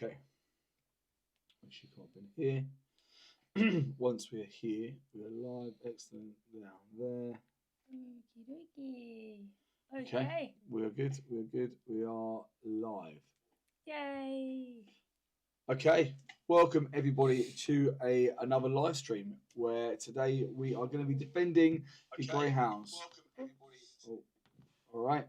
Okay. We should come up in here. Once we're here, we're live. Excellent. Down there. Okie dokie. Okay. We're good. We're good. We are live. Yay. Okay. Welcome everybody to another live stream where today we are going to be defending the Greyhounds. Welcome everybody. All right.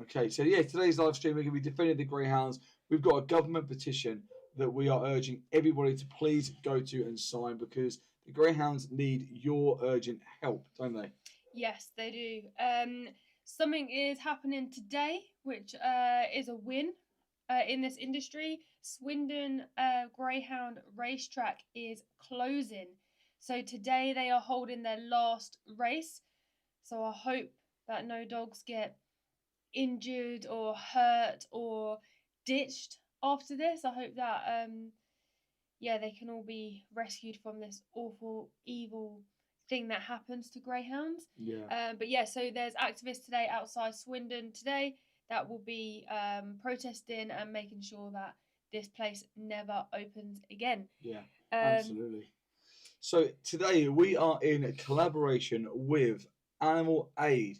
Okay. So yeah, today's live stream we're going to be defending the Greyhounds. We've got a government petition that we are urging everybody to please go to and sign because the Greyhounds need your urgent help, don't they? Yes, they do. Something is happening today, which is a win in this industry. Swindon Greyhound racetrack is closing. So today they are holding their last race. So I hope that no dogs get injured or hurt or ditched after this. I hope that they can all be rescued from this awful, evil thing that happens to greyhounds. So there's activists today outside Swindon today that will be protesting and making sure that this place never opens again. Yeah, absolutely. So today we are in collaboration with Animal Aid.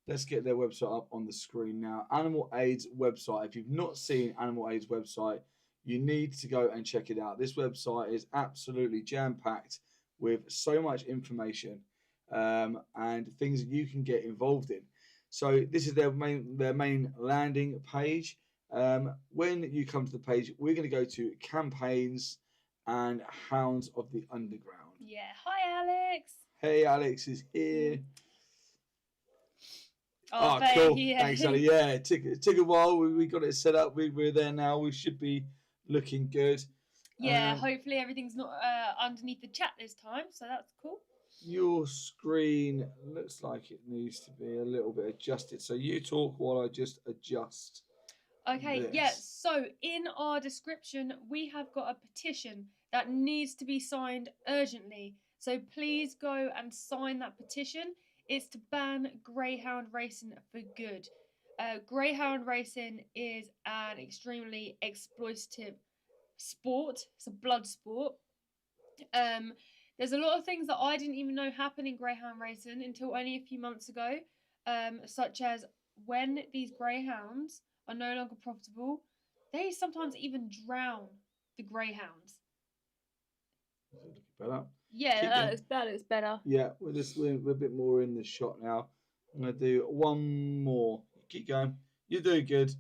Let's get their website up on the screen now. Animal Aid's website. If you've not seen Animal Aid's website, you need to go and check it out. This website is absolutely jam-packed with so much information and things that you can get involved in. So this is their main landing page. When you come to the page, we're going to go to campaigns and Hounds of the Underground. Yeah. Hi, Alex. Hey, Alex is here. Oh, cool. Yeah. Thanks, Ali. Yeah, it took a while. We got it set up. We're there now. We should be looking good. Yeah, hopefully everything's not underneath the chat this time, so that's cool. Your screen looks like it needs to be a little bit adjusted. So you talk while I just adjust. Okay, this. Yeah, so in our description, we have got a petition that needs to be signed urgently. So please go and sign that petition. It's to ban greyhound racing for good. Greyhound racing is an extremely exploitative sport. It's a blood sport. There's a lot of things that I didn't even know happen in greyhound racing until only a few months ago, such as when these greyhounds are no longer profitable, they sometimes even drown the greyhounds. Does it look better? Yeah, that looks better. Yeah, we're a bit more in the shot now. I'm going to do one more. Keep going. You're doing good.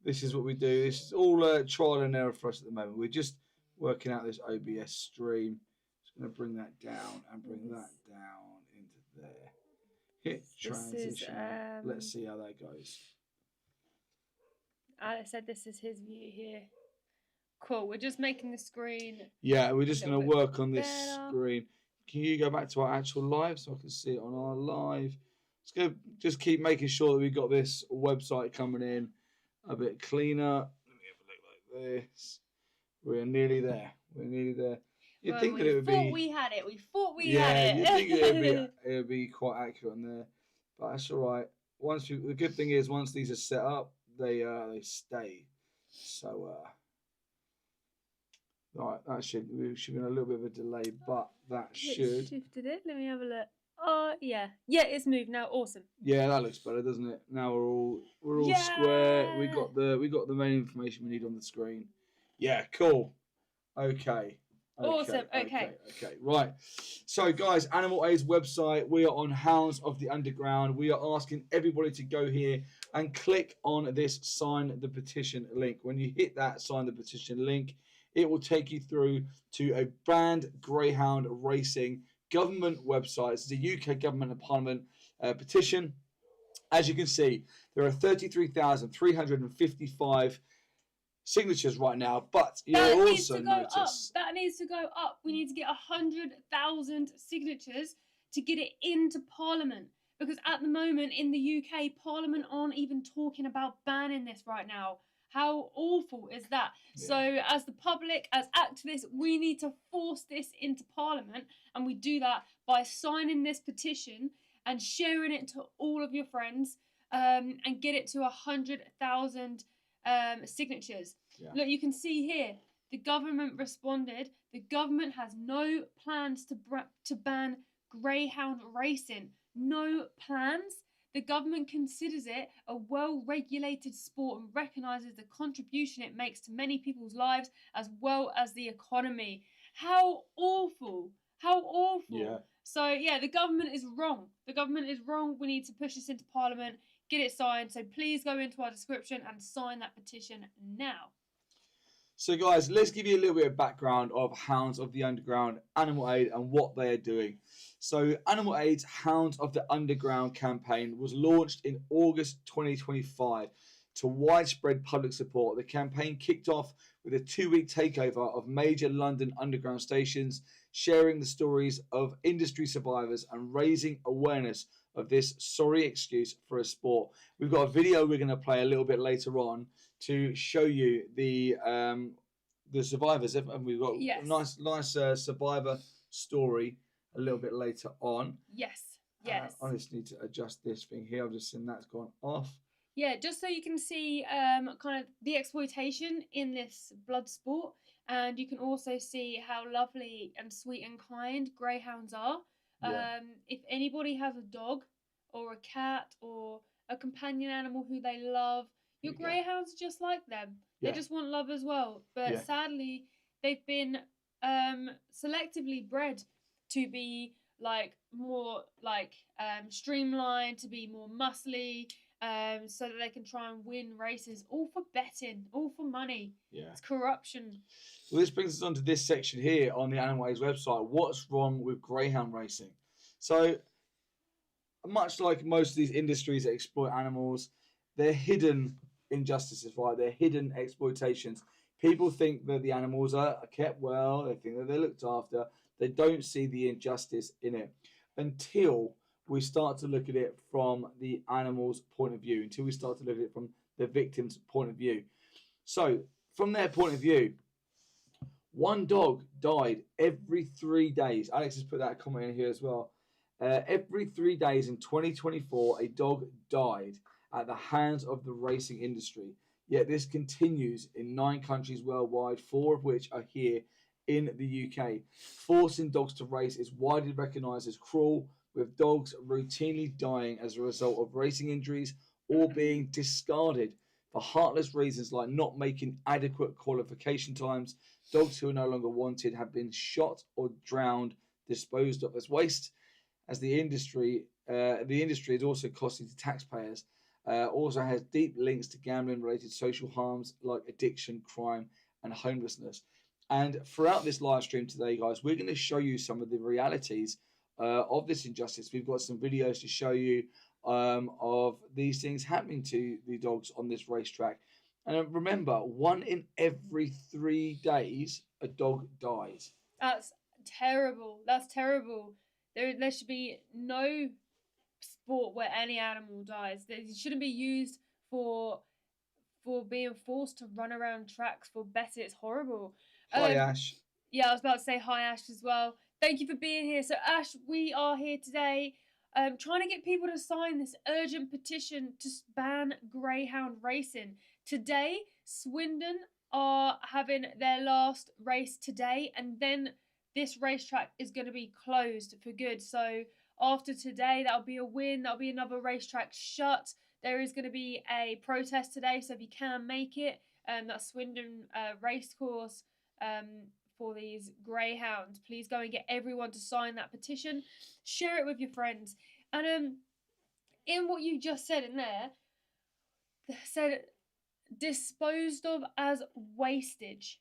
This is what we do. This is all trial and error for us at the moment. We're just working out this OBS stream. Just going to bring that down and bring that down into there. Hit transition. Let's see how that goes. Alex said this is his view here. Cool. We're just making the screen. Yeah, we're just going to work on this screen. Can you go back to our actual live so I can see it on our live? Let's go. Just keep making sure that we've got this website coming in a bit cleaner. Let me have a look like this. We're nearly there. You'd think that it would be. We had it. We thought we had it. Yeah, you'd think it would be quite accurate on there, but that's all right. The good thing is once these are set up, they stay. So right, that should be a little bit of a delay, but that should. Shifted it. Let me have a look. Oh yeah, it's moved now. Awesome. Yeah, that looks better, doesn't it? Now we're all square. We got the main information we need on the screen. Yeah, cool. Okay. Awesome. Okay. Right. So, guys, Animal Aid's website. We are on Hounds of the Underground. We are asking everybody to go here and click on this sign the petition link. When you hit that sign the petition link, it will take you through to a banned greyhound racing government website. It's the UK government and parliament petition. As you can see, there are 33,355 signatures right now, but you'll also notice that needs to go up. We need to get 100,000 signatures to get it into Parliament, because at the moment in the UK, Parliament aren't even talking about banning this right now. How awful is that? Yeah. So as the public, as activists, we need to force this into Parliament, and we do that by signing this petition and sharing it to all of your friends, and get it to 100,000 signatures. Yeah. Look, you can see here, the government responded. The government has no plans to ban greyhound racing. No plans. The government considers it a well-regulated sport and recognises the contribution it makes to many people's lives as well as the economy. How awful. How awful. Yeah. So, yeah, the government is wrong. The government is wrong. We need to push this into Parliament, get it signed. So please go into our description and sign that petition now. So, guys, let's give you a little bit of background of Hounds of the Underground Animal Aid and what they are doing. So, Animal Aid's Hounds of the Underground campaign was launched in August 2025 to widespread public support. The campaign kicked off with a 2-week takeover of major London underground stations, sharing the stories of industry survivors and raising awareness of this sorry excuse for a sport. We've got a video we're going to play a little bit later on to show you the survivors, and we've got Yes. a nice survivor story a little bit later on. Yes, yes. I just need to adjust this thing here. I've just seen that's gone off. Yeah, just so you can see kind of the exploitation in this blood sport, and you can also see how lovely and sweet and kind greyhounds are. Yeah. If anybody has a dog or a cat or a companion animal who they love, your greyhounds are just like them. Yeah. They just want love as well. But sadly, they've been selectively bred to be like more like streamlined, to be more muscly, so that they can try and win races, all for betting, all for money. Yeah. It's corruption. Well, this brings us on to this section here on the Animal Aid's website. What's wrong with greyhound racing? So, much like most of these industries that exploit animals, they're hidden injustices, right? They're hidden exploitations. People think that the animals are kept well. They think that they're looked after. They don't see the injustice in it until we start to look at it from the animal's point of view, until we start to look at it from the victim's point of view. So, from their point of view, one dog died every 3 days. Alex has put that comment in here as well. Every 3 days in 2024, a dog died at the hands of the racing industry. Yet this continues in 9 countries worldwide, 4 of which are here in the UK. Forcing dogs to race is widely recognised as cruel, with dogs routinely dying as a result of racing injuries or being discarded for heartless reasons like not making adequate qualification times. Dogs who are no longer wanted have been shot or drowned, disposed of as waste. As the industry is also costly to taxpayers. Also has deep links to gambling-related social harms like addiction, crime, and homelessness. And throughout this live stream today, guys, we're going to show you some of the realities of this injustice. We've got some videos to show you of these things happening to the dogs on this racetrack. And remember, 1 in every 3 days, a dog dies. That's terrible. That's terrible. There should be no sport where any animal dies. It shouldn't be used for being forced to run around tracks for better. It's horrible. Hi, Ash. Yeah, I was about to say hi, Ash, as well. Thank you for being here. So, Ash, we are here today trying to get people to sign this urgent petition to ban greyhound racing. Today, Swindon are having their last race today, and then this racetrack is going to be closed for good. So after today, that'll be a win. That'll be another racetrack shut. There is going to be a protest today, so if you can make it, that Swindon racecourse for these greyhounds, please go and get everyone to sign that petition. Share it with your friends. And in what you just said in there, said disposed of as wastage.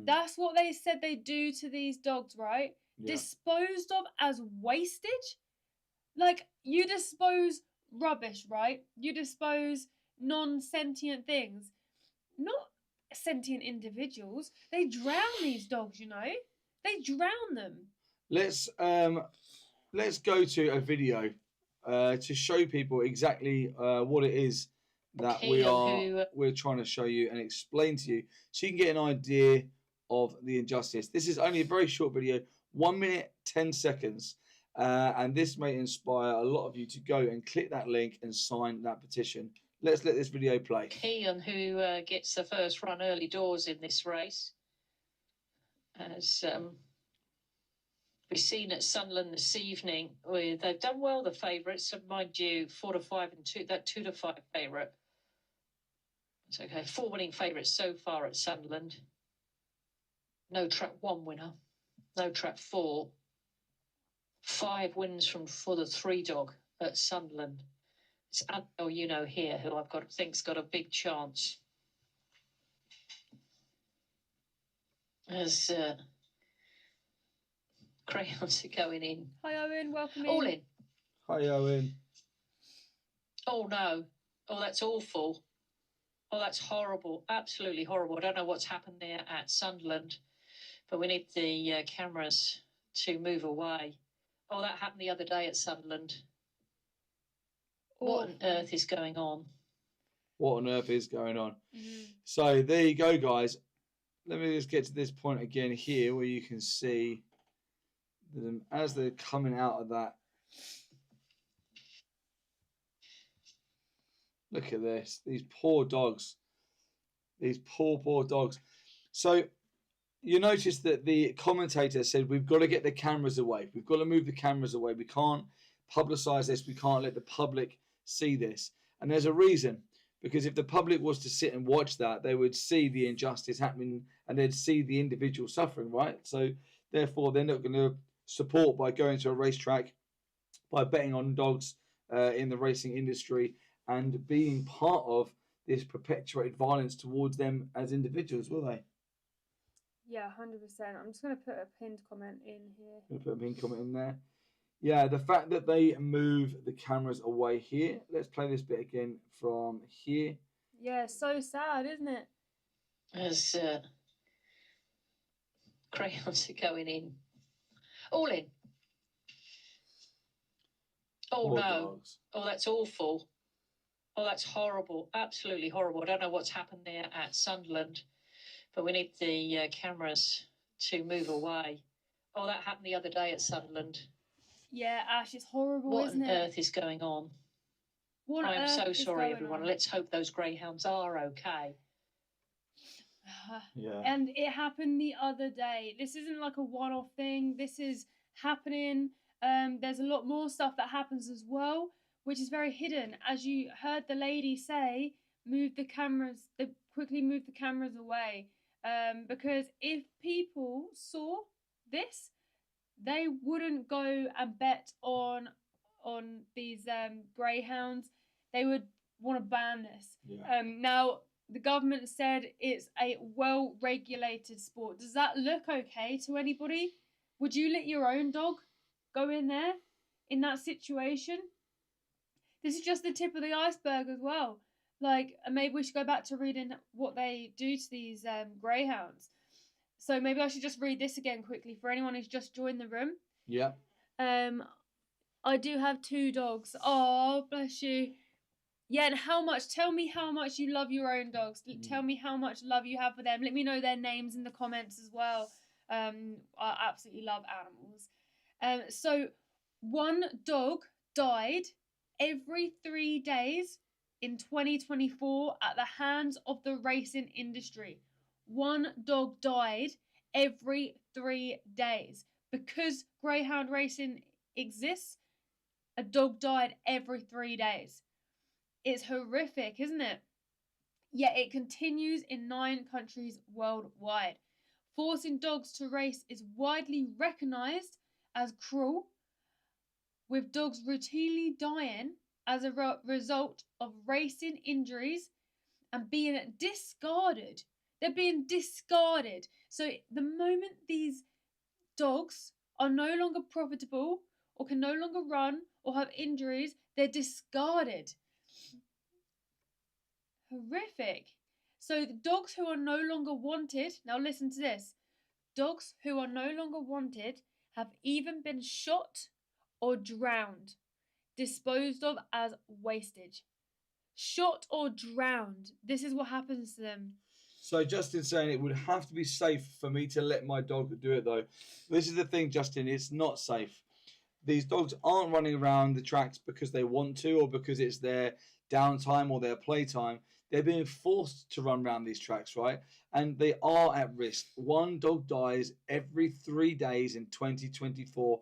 That's what they said they do to these dogs, right? Yeah. Disposed of as wastage? Like, you dispose rubbish, right? You dispose non-sentient things. Not sentient individuals. They drown these dogs, you know? They drown them. Let's go to a video to show people exactly what it is that we're trying to show you and explain to you, so you can get an idea of the injustice. This is only a very short video, 1 minute 10 seconds, and this may inspire a lot of you to go and click that link and sign that petition. Let's let this video play. Key on who gets the first run early doors in this race. As we've seen at Sunderland this evening, they've done well, the favourites. So mind you, 4 to 5 and 2, that 2 to 5 favourite. It's okay. 4 winning favourites so far at Sunderland. No trap 1 winner. No trap 4. 5 wins for the 3 dog at Sunderland. It's Annabelle, you know, here, who think's got a big chance. As Greyhounds are going in. Hi Owen, welcome in. All in. Hi, Owen. Oh no. Oh, that's awful. Oh, that's horrible. Absolutely horrible. I don't know what's happened there at Sunderland, but we need the cameras to move away. Oh, that happened the other day at Sunderland. What on earth is going on? What on earth is going on? Mm-hmm. So there you go, guys. Let me just get to this point again here where you can see them as they're coming out of that. Look at this. These poor dogs. These poor dogs. So you notice that the commentator said, we've got to get the cameras away. We've got to move the cameras away. We can't publicise this. We can't let the public see this. And there's a reason. Because if the public was to sit and watch that, they would see the injustice happening and they'd see the individual suffering, right? So therefore, they're not going to support by going to a racetrack, by betting on dogs in the racing industry and being part of this perpetuated violence towards them as individuals, will they? Yeah, 100%. I'm just going to put a pinned comment in here. Going to put a pinned comment in there. Yeah, the fact that they move the cameras away here. Let's play this bit again from here. Yeah, so sad, isn't it? As Greyhounds are going in. All in. Oh, Poor no. dogs. Oh, that's awful. Oh, that's horrible. Absolutely horrible. I don't know what's happened there at Sunderland, but we need the cameras to move away. Oh, that happened the other day at Sunderland. Yeah, Ash, it's horrible, What isn't on it? earth is going on? I'm so sorry, everyone. Let's hope those greyhounds are okay. Yeah. And it happened the other day. This isn't like a one-off thing. This is happening. There's a lot more stuff that happens as well, which is very hidden. As you heard the lady say, quickly move the cameras away. Because if people saw this, they wouldn't go and bet on these greyhounds. They would want to ban this. Yeah. Now, the government said it's a well-regulated sport. Does that look okay to anybody? Would you let your own dog go in there in that situation? This is just the tip of the iceberg as well. Like, maybe we should go back to reading what they do to these greyhounds. So maybe I should just read this again quickly for anyone who's just joined the room. Yeah. I do have 2 dogs. Oh, bless you. Yeah, and tell me how much you love your own dogs. Tell me how much love you have for them. Let me know their names in the comments as well. I absolutely love animals. So 1 dog died every 3 days in 2024 at the hands of the racing industry. 1 dog died every 3 days. Because greyhound racing exists, a dog died every 3 days. It's horrific, isn't it? Yet it continues in 9 countries worldwide. Forcing dogs to race is widely recognised as cruel, with dogs routinely dying as a result of racing injuries and being discarded. They're being discarded. So the moment these dogs are no longer profitable or can no longer run or have injuries, they're discarded. Horrific. So the dogs who are no longer wanted, now listen to this, dogs who are no longer wanted have even been shot or drowned, disposed of as wastage. Shot or drowned. This is what happens to them. So Justin's saying it would have to be safe for me to let my dog do it, though. This is the thing, Justin. It's not safe. These dogs aren't running around the tracks because they want to or because it's their downtime or their playtime, they're being forced to run around these tracks, right? And they are at risk. One dog dies every 3 days in 2024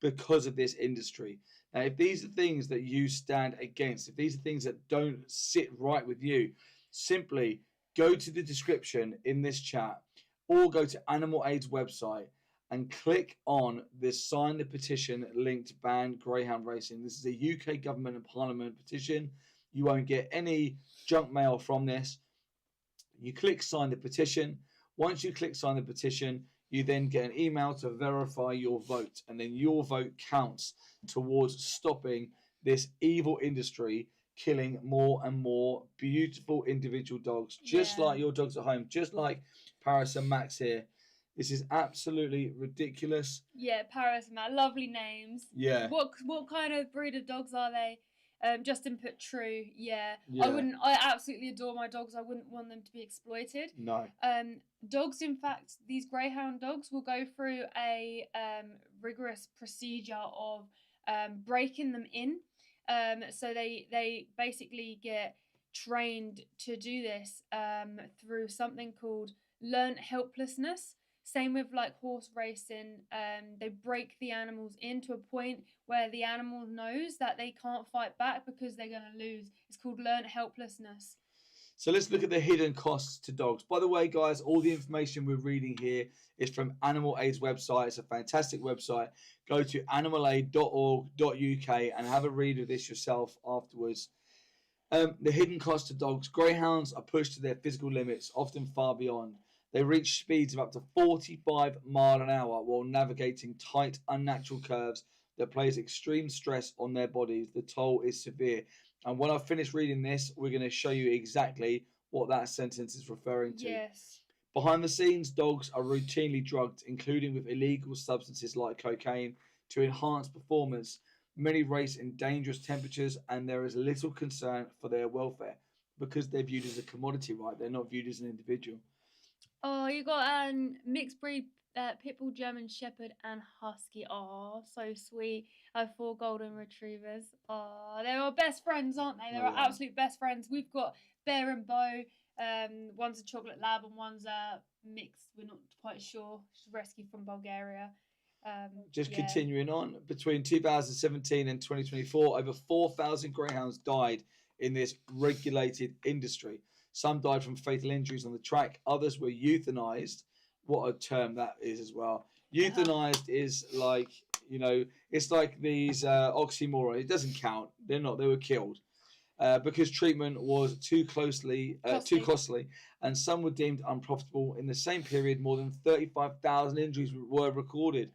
because of this industry. Now, if these are things that you stand against, if these are things that don't sit right with you, simply go to the description in this chat or go to Animal Aid's website and click on this sign the petition link to ban greyhound racing. This is a UK government and parliament petition. You won't get any junk mail from this. You click sign the petition. Once you click sign the petition, you then get an email to verify your vote, and then your vote counts towards stopping this evil industry killing more and more beautiful individual dogs, just like your dogs at home, just like Paris and Max here. This is absolutely ridiculous. Yeah, Paris and Max, lovely names. Yeah. What kind of breed of dogs are they? Justin put true. Yeah. I absolutely adore my dogs. I wouldn't want them to be exploited. No. Dogs, in fact, these greyhound dogs will go through a rigorous procedure of breaking them in. So they basically get trained to do this through something called learnt helplessness. Same with like horse racing. They break the animals into a point where the animal knows that they can't fight back because they're going to lose. It's called learnt helplessness. So let's look at the hidden costs to dogs. By the way, guys, all the information we're reading here is from Animal Aid's website. It's a fantastic website. Go to animalaid.org.uk and have a read of this yourself afterwards. The hidden cost to dogs. Greyhounds are pushed to their physical limits, often far beyond. They reach speeds of up to 45 miles an hour while navigating tight, unnatural curves that place extreme stress on their bodies. The toll is severe. And when I finish reading this, we're going to show you exactly what that sentence is referring to. Yes. Behind the scenes, dogs are routinely drugged, including with illegal substances like cocaine, to enhance performance. Many race in dangerous temperatures, and there is little concern for their welfare because they're viewed as a commodity, right? They're not viewed as an individual. Oh, you got mixed breed Pitbull, German Shepherd, and Husky. Oh, so sweet. I have 4 golden retrievers. Oh, they're our best friends, aren't they? They're our absolute best friends. We've got Bear and Bo. One's a chocolate lab and one's a mixed. We're not quite sure. She's rescued from Bulgaria. Continuing on, between 2017 and 2024, over 4,000 greyhounds died in this regulated industry. Some died from fatal injuries on the track. Others were euthanized. What a term that is as well. Euthanized is like, it's like these oxymoron. It doesn't count. They're not. They were killed because treatment was too costly, and some were deemed unprofitable. In the same period, more than 35,000 injuries were recorded,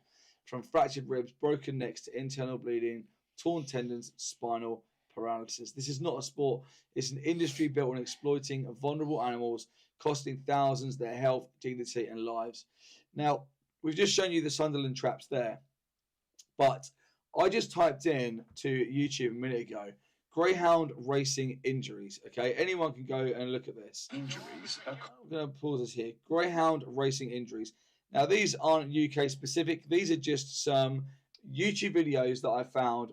from fractured ribs, broken necks to internal bleeding, torn tendons, spinal paralysis. This is not a sport. It's an industry built on exploiting vulnerable animals, costing thousands their health, dignity, and lives. Now, we've just shown you the Sunderland traps there, but I just typed in to YouTube a minute ago, greyhound racing injuries. Okay, anyone can go and look at this. Injuries. I'm going to pause this here. Greyhound racing injuries. Now, these aren't UK specific. These are just some YouTube videos that I found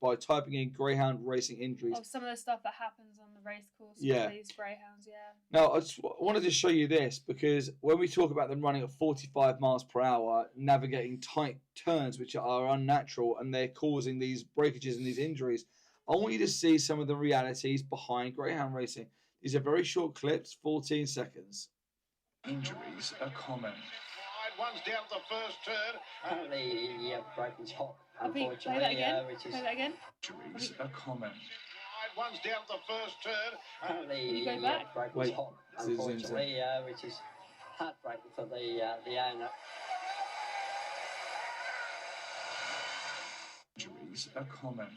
by typing in greyhound racing injuries. Of some of the stuff that happens on the race course with these greyhounds, Now, I just wanted to show you this because when we talk about them running at 45 miles per hour, navigating tight turns which are unnatural, and they're causing these breakages and these injuries, I want you to see some of the realities behind greyhound racing. These are very short clips, 14 seconds. Injuries are common. One's down the first turn. The broken top, unfortunately. Play that again. Play that again. Injuries are common. One's down the first turn. Can you go back? Broken top, unfortunately, which is heartbreaking for the owner. Injuries are common.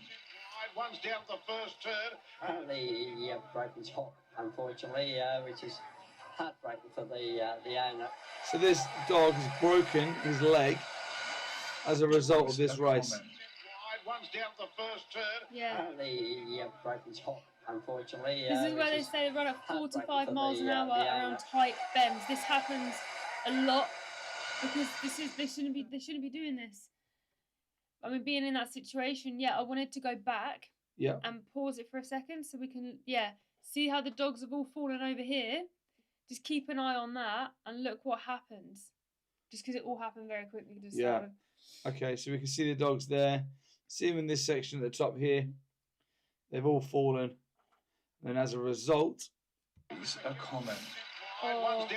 One's down the first turn. The broken top, unfortunately, which is heartbreaking for the owner. So this dog has broken his leg as a result of this race. One's down the first turn. Yeah. The broken top, unfortunately. This is where they say they run at 45 miles an hour around tight bends. This happens a lot because they shouldn't be doing this. I mean, being in that situation, I wanted to go back Yeah. and pause it for a second so we can, see how the dogs have all fallen over here. Just keep an eye on that and look what happens. Just because it all happened very quickly to start with. Okay, so we can see the dogs there. See them in this section at the top here. They've all fallen. And as a result, A comment. Oh.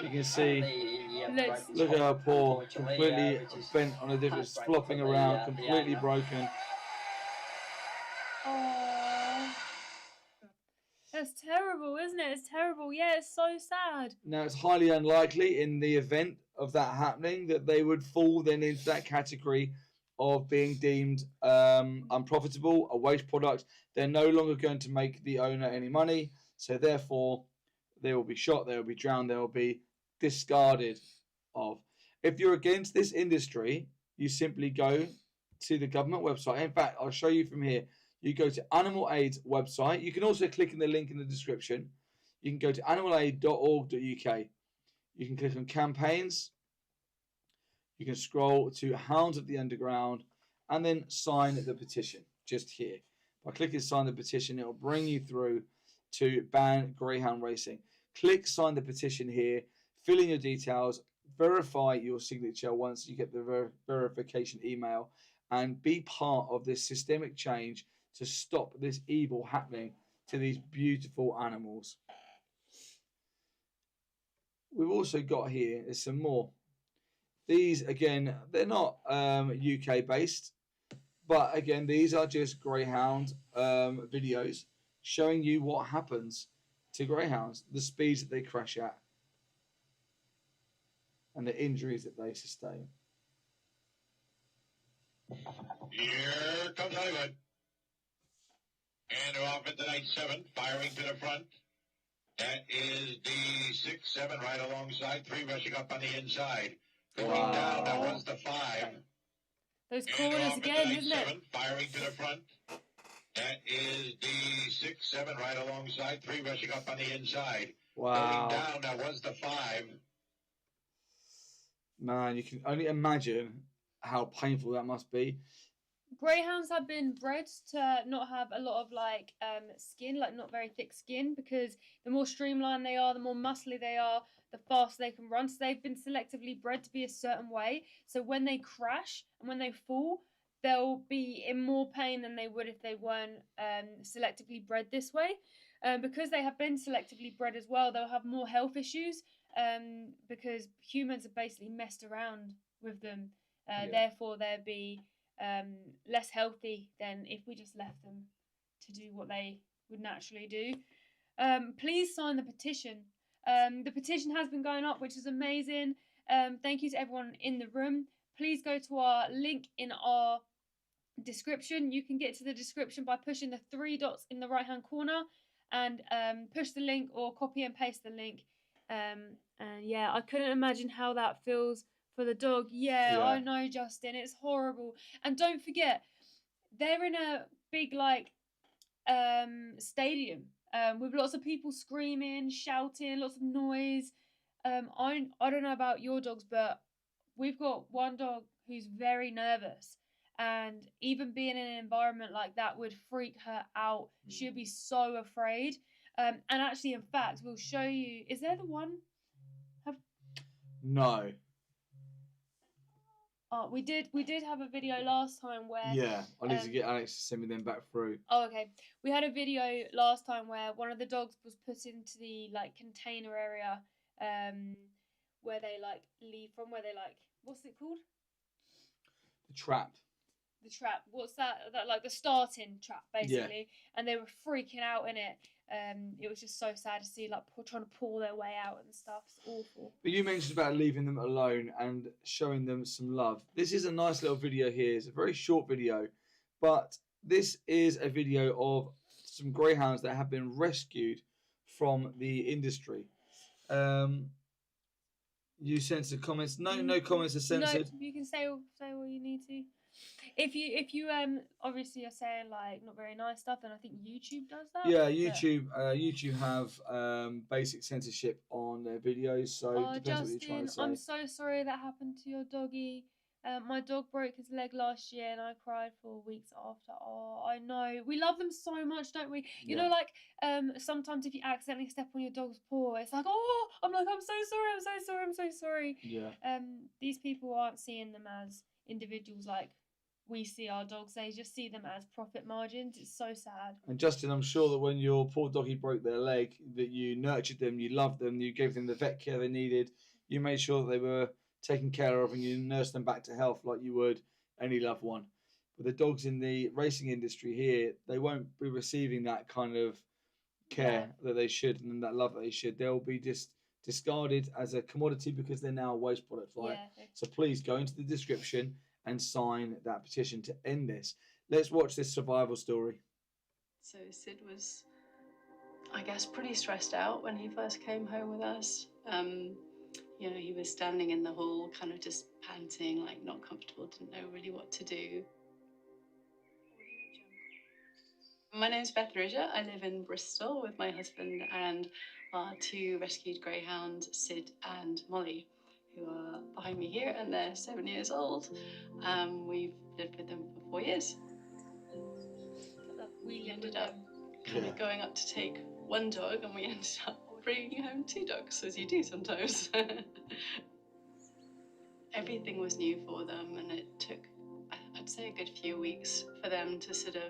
you can see, look at her paw, completely bent on a different, flopping around, completely broken. Oh. That's terrible, isn't it? It's terrible. Yeah, it's so sad. Now, it's highly unlikely in the event of that happening that they would fall then into that category of being deemed unprofitable, a waste product. They're no longer going to make the owner any money, so therefore they will be shot, they will be drowned, they will be discarded of. If you're against this industry, you simply go to the government website. In fact, I'll show you from here. You go to Animal Aid's website. You can also click in the link in the description. You can go to animalaid.org.uk. You can click on campaigns. You can scroll to Hounds of the Underground and then sign the petition just here. By clicking sign the petition, it will bring you through to ban greyhound racing. Click sign the petition here, fill in your details, verify your signature once you get the verification email, and be part of this systemic change to stop this evil happening to these beautiful animals. We've also got here, there's some more. These, again, they're not UK based, but again, these are just greyhound videos showing you what happens to greyhounds, the speeds that they crash at, and the injuries that they sustain. Here comes Hollywood. And off at the night 7, firing to the front. That is the 6-7 right alongside, 3 rushing up on the inside. Going down, that was the 5. Those corners again, isn't it? Firing to the front. That is the 6-7 right alongside, 3 rushing up on the inside. Wow. Going down, that was the 5. Man, you can only imagine how painful that must be. Greyhounds have been bred to not have a lot of skin, like not very thick skin, because the more streamlined they are, the more muscly they are, the faster they can run. So they've been selectively bred to be a certain way. So when they crash and when they fall, they'll be in more pain than they would if they weren't selectively bred this way. Because they have been selectively bred as well, they'll have more health issues because humans have basically messed around with them. Therefore, they'll be less healthy than if we just left them to do what they would naturally do. Please sign the petition. The petition has been going up, which is amazing. Thank you to everyone in the room. Please go to our link in our description. You can get to the description by pushing the 3 dots in the right hand corner and push the link or copy and paste the link. And yeah, I couldn't imagine how that feels for the dog. Yeah, I know, Justin, it's horrible. And don't forget, they're in a big stadium with lots of people screaming, shouting, lots of noise. I don't know about your dogs, but we've got one dog who's very nervous, and even being in an environment like that would freak her out. She'd be so afraid. And actually, in fact, we'll show you. Is there the one? No. Oh, we did have a video last time where... Yeah, I need to get Alex to send me them back through. Oh, okay. We had a video last time where one of the dogs was put into the container area where they leave from, where they what's it called? The trap. The trap. What's that the starting trap, basically. Yeah. And they were freaking out in it. It was just so sad to see trying to pull their way out and stuff. It's awful. But you mentioned about leaving them alone and showing them some love. This is a nice little video here. It's a very short video, but this is a video of some greyhounds that have been rescued from the industry. You censored comments. No comments are censored. No, you can say what you need to. If you obviously are saying not very nice stuff, then I think YouTube does that. Yeah, YouTube have basic censorship on their videos, so depends Justin, what you're trying to say. I'm so sorry that happened to your doggy. My dog broke his leg last year and I cried for weeks after. Oh, I know. We love them so much, don't we? You know, like sometimes if you accidentally step on your dog's paw, it's like, oh, I'm like, I'm so sorry, I'm so sorry, I'm so sorry. Yeah. These people aren't seeing them as individuals like we see our dogs. They just see them as profit margins. It's so sad. And Justin, I'm sure that when your poor doggy broke their leg, that you nurtured them, you loved them, you gave them the vet care they needed, you made sure that they were taken care of, and you nursed them back to health like you would any loved one. But the dogs in the racing industry here, they won't be receiving that kind of care that they should and that love that they should. They'll be just discarded as a commodity because they're now a waste product, right? Yeah. So please go into the description and sign that petition to end this. Let's watch this survival story. So Sid was, I guess, pretty stressed out when he first came home with us. You know, he was standing in the hall, kind of just panting, like not comfortable, didn't know really what to do. My name's Beth Ridger. I live in Bristol with my husband and our 2 rescued greyhounds, Sid and Molly, who are behind me here, and they're 7 years old. We've lived with them for 4 years. We ended up kind of going up to take one dog, and we ended up bringing home 2 dogs, as you do sometimes. Everything was new for them, and it took, I'd say, a good few weeks for them to sort of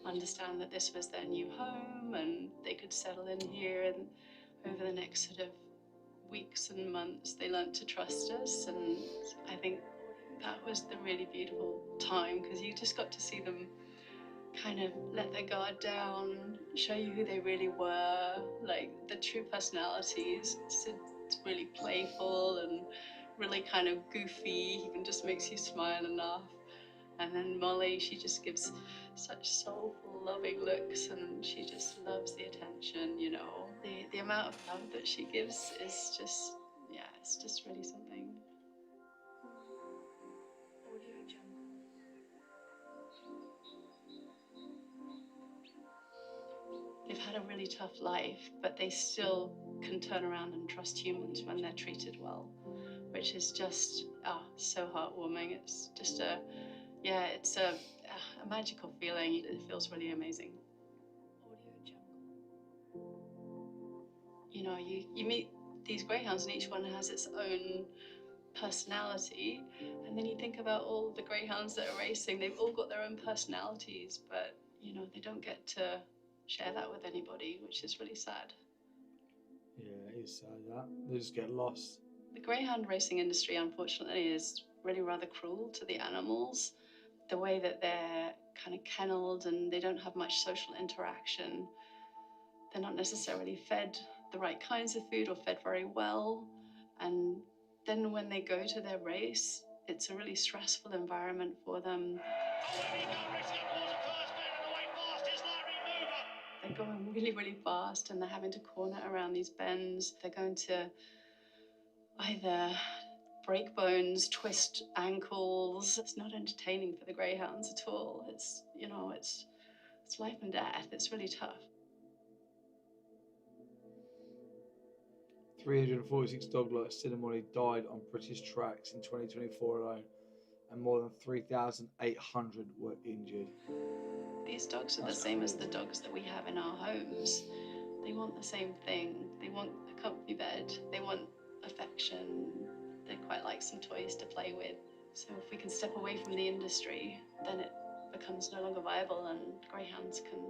understand that this was their new home and they could settle in here. And over the next sort of weeks and months, they learnt to trust us, and I think that was the really beautiful time, because you just got to see them kind of let their guard down, show you who they really were, like the true personalities. Sid's really playful and really kind of goofy, he even just makes you smile and laugh. And then Molly, she just gives such soulful, loving looks, and she just loves the attention, you know. The amount of love that she gives is just, yeah, it's just really something. They've had a really tough life, but they still can turn around and trust humans when they're treated well, which is just so heartwarming. It's just it's a magical feeling. It feels really amazing. You know, you meet these greyhounds and each one has its own personality, and then you think about all the greyhounds that are racing. They've all got their own personalities, but you know, they don't get to share that with anybody, which is really sad. Yeah, it is sad that. They just get lost. The greyhound racing industry, unfortunately, is really rather cruel to the animals. The way that they're kind of kennelled and they don't have much social interaction. They're not necessarily fed the right kinds of food or fed very well. And then when they go to their race, it's a really stressful environment for them. They're going really, really fast, and they're having to corner around these bends. They're going to either break bones, twist ankles. It's not entertaining for the greyhounds at all. It's, you know, it's life and death. It's really tough. 346 dog-like Sid and Molly died on British tracks in 2024 alone, and more than 3,800 were injured. These dogs are the same as the dogs that we have in our homes. They want the same thing. They want a comfy bed. They want affection. They quite like some toys to play with. So if we can step away from the industry, then it becomes no longer viable, and greyhounds can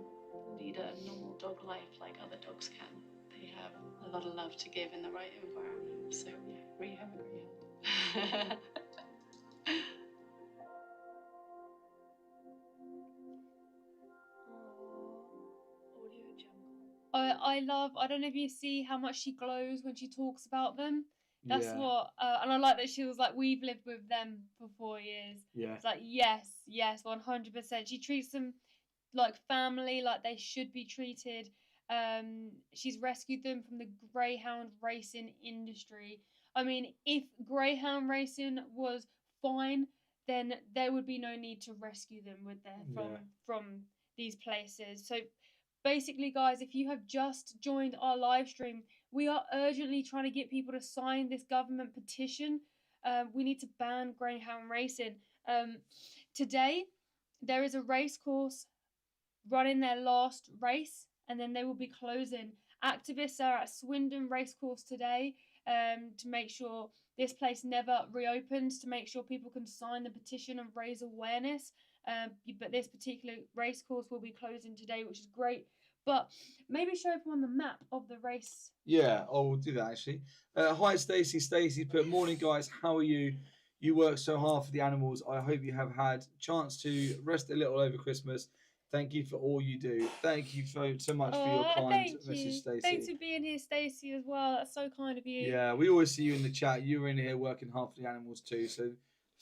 lead a normal dog life like other dogs can. They have a lot of love to give in the right environment. So yeah, rehome a greyhound. I don't know if you see how much she glows when she talks about them. That's what, and I like that she was like, we've lived with them for 4 years. Yeah. It's like, yes, 100%. She treats them like family, like they should be treated. She's rescued them from the greyhound racing industry. I mean, if greyhound racing was fine, then there would be no need to rescue them, would there, from these places. So basically, guys, if you have just joined our live stream, we are urgently trying to get people to sign this government petition. we need to ban greyhound racing. Today, there is a race course running their last race, and then they will be closing. Activists are at Swindon Racecourse today to make sure this place never reopens, to make sure people can sign the petition and raise awareness. But this particular racecourse will be closing today, which is great. But maybe show everyone the map of the race. Yeah, I will do that actually. Hi, Stacey. Stacey put, morning, guys. How are you? You work so hard for the animals. I hope you have had chance to rest a little over Christmas. Thank you for all you do. Thank you so much for your kind message, Stacey. Thanks for being here, Stacey, as well. That's so kind of you. Yeah, we always see you in the chat. You're in here working hard for the animals too. So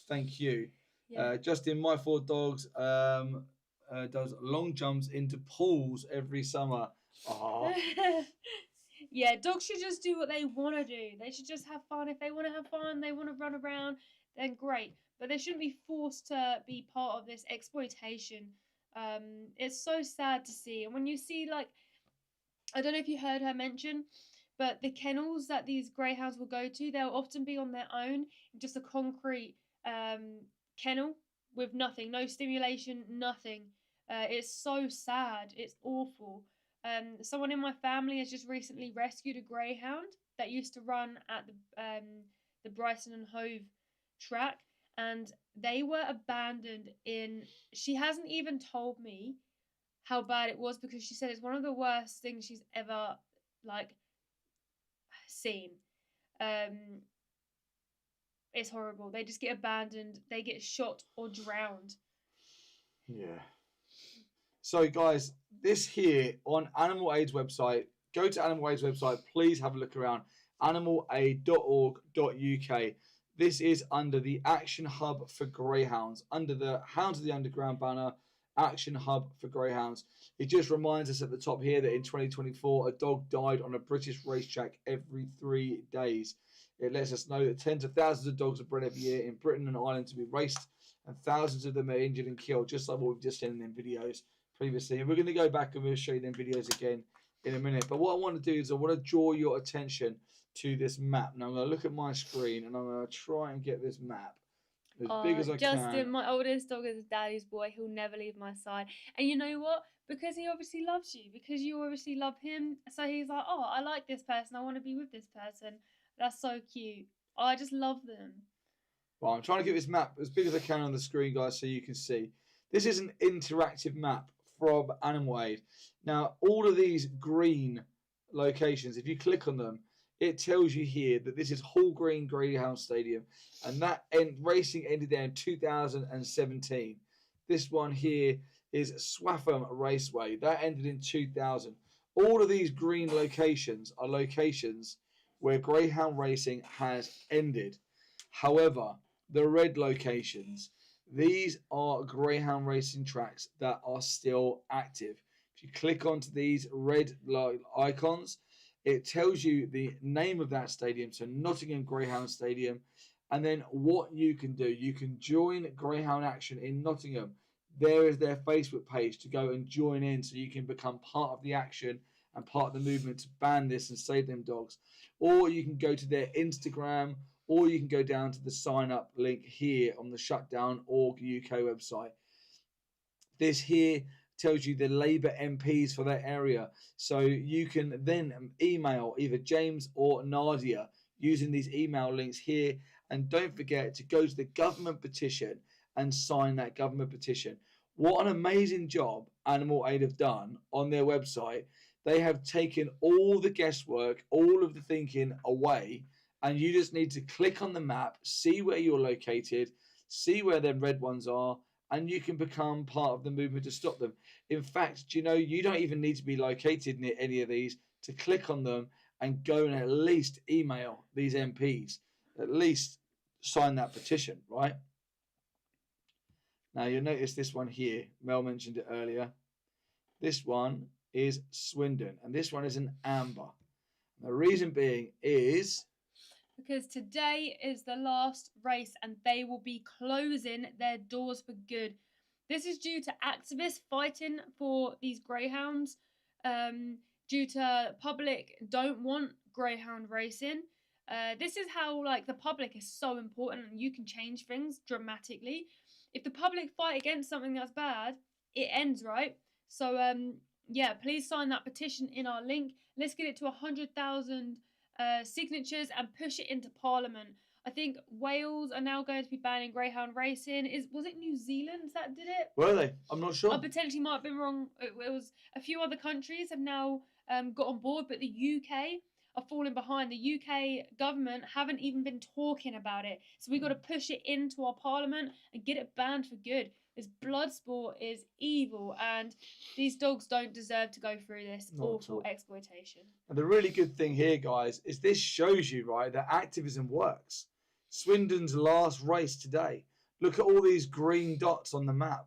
thank you. Yeah. Justin, my 4 dogs does long jumps into pools every summer. Yeah, dogs should just do what they want to do. They should just have fun. If they want to have fun, they want to run around, then great. But they shouldn't be forced to be part of this exploitation. It's so sad to see. And when you see, like, I don't know if you heard her mention, but the kennels that these greyhounds will go to, they'll often be on their own, just a concrete kennel with nothing, no stimulation, nothing. It's so sad. It's awful. Someone in my family has just recently rescued a greyhound that used to run at the Brighton and Hove track, and they were abandoned in. She hasn't even told me how bad it was, because she said it's one of the worst things she's ever seen. It's horrible. They just get abandoned. They get shot or drowned. Yeah. So, guys, this here on Animal Aid's website, go to Animal Aid's website, please have a look around, animalaid.org.uk. This is under the Action Hub for Greyhounds, under the Hounds of the Underground banner, Action Hub for Greyhounds. It just reminds us at the top here that in 2024, a dog died on a British racetrack every 3 days. It lets us know that tens of thousands of dogs are bred every year in Britain and Ireland to be raced, and thousands of them are injured and killed, just like what we've just seen in them videos previously. And we're going to go back and we'll show you them videos again in a minute. But what I want to do is I want to draw your attention to this map. Now I'm going to look at my screen and I'm going to try and get this map as big as I can. Justin, my oldest dog is daddy's boy. He'll never leave my side. And you know what? Because he obviously loves you. Because you obviously love him. So he's like, oh, I like this person. I want to be with this person. That's so cute. I just love them. Well, I'm trying to get this map as big as I can on the screen, guys, so you can see. This is an interactive map from Animal Aid. Now, all of these green locations, if you click on them, it tells you here that this is Hall Green Greyhound Stadium, and that racing ended there in 2017. This one here is Swaffham Raceway. That ended in 2000. All of these green locations are locations where greyhound racing has ended. However, the red locations, these are greyhound racing tracks that are still active. If you click onto these red icons, it tells you the name of that stadium, so Nottingham Greyhound Stadium, and then what you can do. You can join Greyhound Action in Nottingham. There is their Facebook page to go and join in, so you can become part of the action and part of the movement to ban this and save them dogs. Or you can go to their Instagram, or you can go down to the sign up link here on the Shutdown.org UK website. This here tells you the Labour MPs for that area. So you can then email either James or Nadia using these email links here. And don't forget to go to the government petition and sign that government petition. What an amazing job Animal Aid have done on their website. They have taken all the guesswork, all of the thinking away, and you just need to click on the map, see where you're located, see where them red ones are, and you can become part of the movement to stop them. In fact, do you know, you don't even need to be located near any of these to click on them and go and at least email these MPs, at least sign that petition, right? Now, you'll notice this one here. Mel mentioned it earlier. This one is Swindon, and this one is an amber. The reason being is because today is the last race and they will be closing their doors for good. This is due to activists fighting for these greyhounds, due to public don't want greyhound racing. This is how like the public is so important, and you can change things dramatically. If the public fight against something that's bad, it ends, right? So yeah, please sign that petition in our link. Let's get it to 100,000 signatures and push it into Parliament. I think Wales are now going to be banning greyhound racing. Was it New Zealand that did it? Were they? I'm not sure. I potentially might have been wrong. It was a few other countries have now got on board, but the UK are falling behind. The UK government haven't even been talking about it. So we've got to push it into our Parliament and get it banned for good. This blood sport is evil, and these dogs don't deserve to go through this awful exploitation. And the really good thing here, guys, is this shows you, right, that activism works. Swindon's last race today. Look at all these green dots on the map.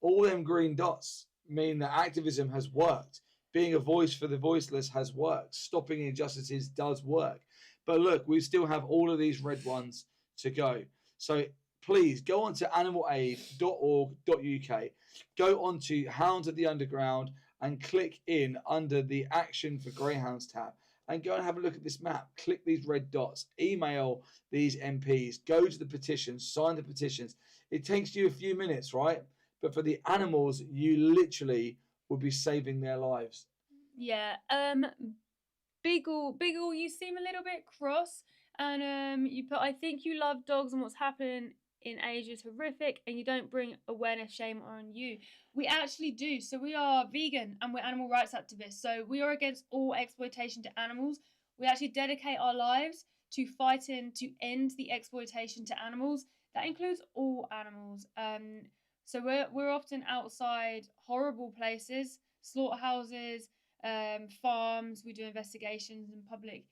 All them green dots mean that activism has worked. Being a voice for the voiceless has worked. Stopping injustices does work. But look, we still have all of these red ones to go. So please go on to animalaid.org.uk. Go on to Hounds of the Underground and click in under the Action for Greyhounds tab. And go and have a look at this map. Click these red dots. Email these MPs. Go to the petitions. Sign the petitions. It takes you a few minutes, right? But for the animals, you literally will be saving their lives. Yeah. Biggle, you seem a little bit cross. And you put, I think you love dogs and what's happening in Asia is horrific, and you don't bring awareness. Shame on you. We actually do. So we are vegan and we're animal rights activists. So we are against all exploitation to animals. We actually dedicate our lives to fighting to end the exploitation to animals. That includes all animals. So we're often outside horrible places, slaughterhouses, farms. We do investigations and public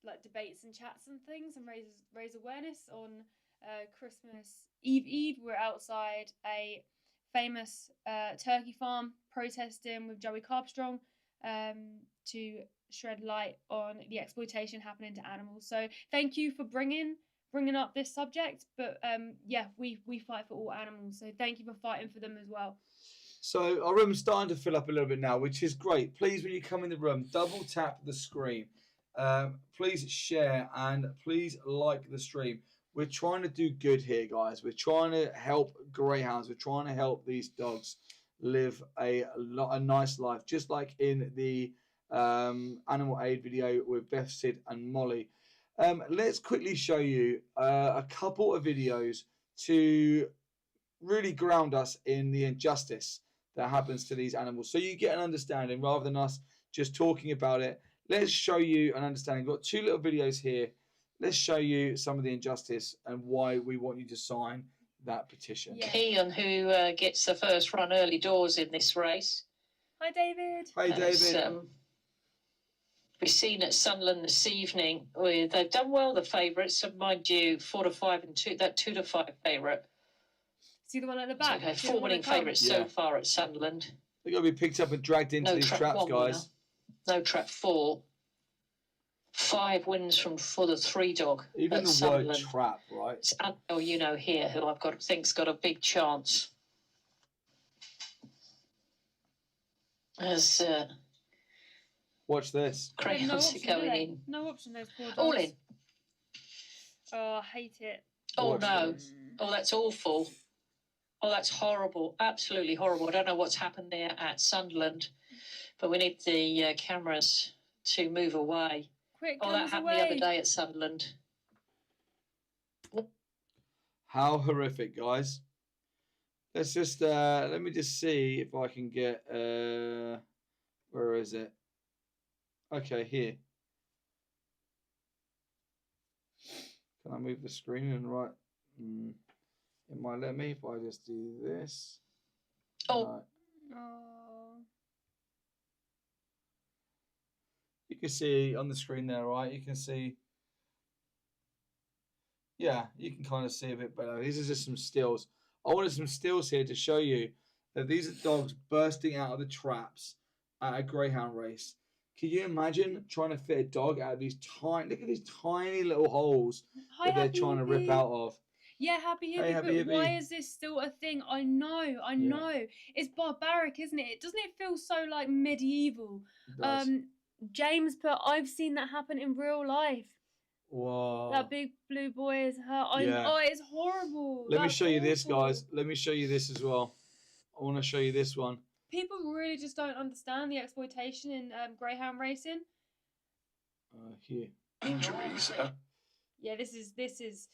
like debates and chats and things, and raise awareness on Christmas Eve. We're outside a famous turkey farm protesting with Joey Carbstrong to shed light on the exploitation happening to animals. So thank you for bringing up this subject, but yeah, we fight for all animals, so thank you for fighting for them as well. So our room's starting to fill up a little bit now, which is great. Please, when you come in the room, double tap the screen. Please share and please like the stream. We're trying to do good here, guys. We're trying to help greyhounds. We're trying to help these dogs live a nice life, just like in the Animal Aid video with Beth, Sid and Molly. Let's quickly show you a couple of videos to really ground us in the injustice that happens to these animals, so you get an understanding rather than us just talking about it. Let's show you an understanding. We've got two little videos here. Let's show you some of the injustice and why we want you to sign that petition. Yeah. Key on who gets the first run early doors in this race. Hi, David. Hi, David. We've seen at Sunderland this evening. They've done well, the favourites. Mind you, 4 to 5 and 2. That 2 to 5 favourite. See the one at the back. Okay, 4 winning favourites so far at Sunderland. They're going to be picked up and dragged into these traps, guys. No trap 4. 5 wins for the 3 dog. Even the Sunderland. word trap, right? It's Annabelle, here, who think's got a big chance. As watch this. Greyhounds are going in. No option, those poor dogs. All in. Oh, I hate it. Oh no. Oh, that's awful. Oh, that's horrible. Absolutely horrible. I don't know what's happened there at Sunderland, but we need the cameras to move away. Quick, oh, that happened the other day at Sunderland. How horrific, guys. Let's just let me just see if I can get where is it? Okay, here. Can I move the screen and right? It might let me if I just do this. Oh. Right. Oh. You can see on the screen there, right? You can see. Yeah, you can kind of see a bit better. These are just some stills. I wanted some stills here to show you that these are dogs bursting out of the traps at a greyhound race. Can you imagine trying to fit a dog out of these tiny, look at these tiny little holes that they're trying to rip out of. Yeah, Happy Hippie, hey, Happy but why is this still a thing? I know. It's barbaric, isn't it? Doesn't it feel so like medieval? James put, I've seen that happen in real life. Wow. That big blue boy is hurt. Yeah. Oh, it's horrible. Let me That's show you this, awful. guys. Let me show you this as well. I want to show you this one. People really just don't understand the exploitation in greyhound racing. Here. Injuries. Yeah, this is.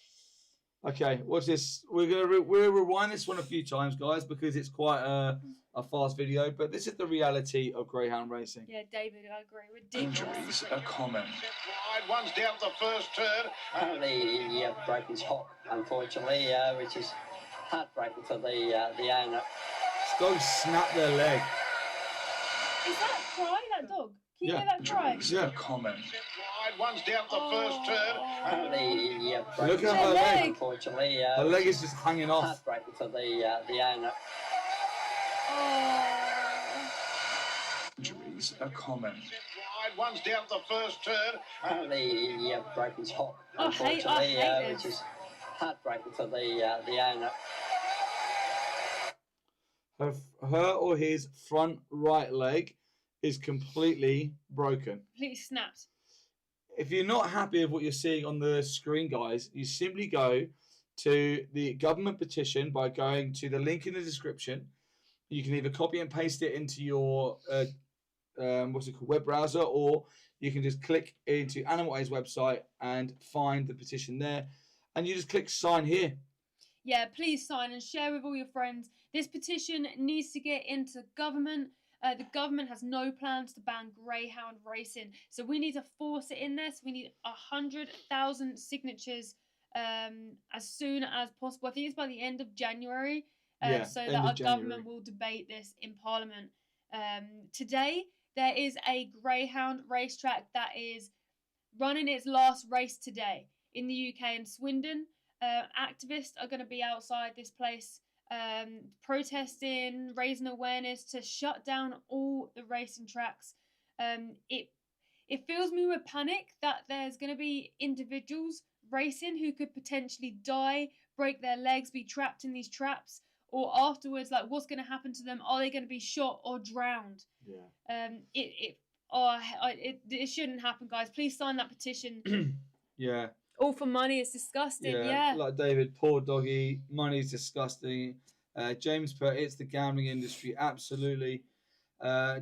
Okay, watch this. We'll rewind this one a few times, guys, because it's quite a fast video. But this is the reality of greyhound racing. Yeah, David, I agree with Deep. Injuries are common. Wide, one's down the first turn. Apparently, he broke his hop, unfortunately, which is heartbreaking for the owner. Dogs snap their leg. Is that cry, that dog? Can you Yeah. hear that cry? Injuries are common. Wide, one's down the first turn. Apparently, he broke Look his at hop, her leg. unfortunately, Her leg is just hanging off. heartbreaking for the owner. Oh. Injuries are common. Wide, one's down the first turn. Apparently, he broke his hop, I hate unfortunately, which this. is heartbreaking for the owner. Her or his front right leg is completely broken. Completely snapped. If you're not happy with what you're seeing on the screen, guys, you simply go to the government petition by going to the link in the description. You can either copy and paste it into your web browser, or you can just click into Animal Aid's website and find the petition there, and you just click sign here. Yeah, please sign and share with all your friends. This petition needs to get into government. The government has no plans to ban greyhound racing, so we need to force it in there. So we need 100,000 signatures as soon as possible. I think it's by the end of January, so that our government will debate this in Parliament. Today, there is a greyhound racetrack that is running its last race today in the UK in Swindon. Activists are going to be outside this place protesting, raising awareness to shut down all the racing tracks. It fills me with panic that there's going to be individuals racing who could potentially die, break their legs, be trapped in these traps, or afterwards, like, what's going to happen to them? Are they going to be shot or drowned? Yeah. It shouldn't happen, guys. Please sign that petition. Yeah. All for money. It's disgusting. Yeah. Like David, poor doggy. Money's disgusting. James put, it's the gambling industry. Absolutely.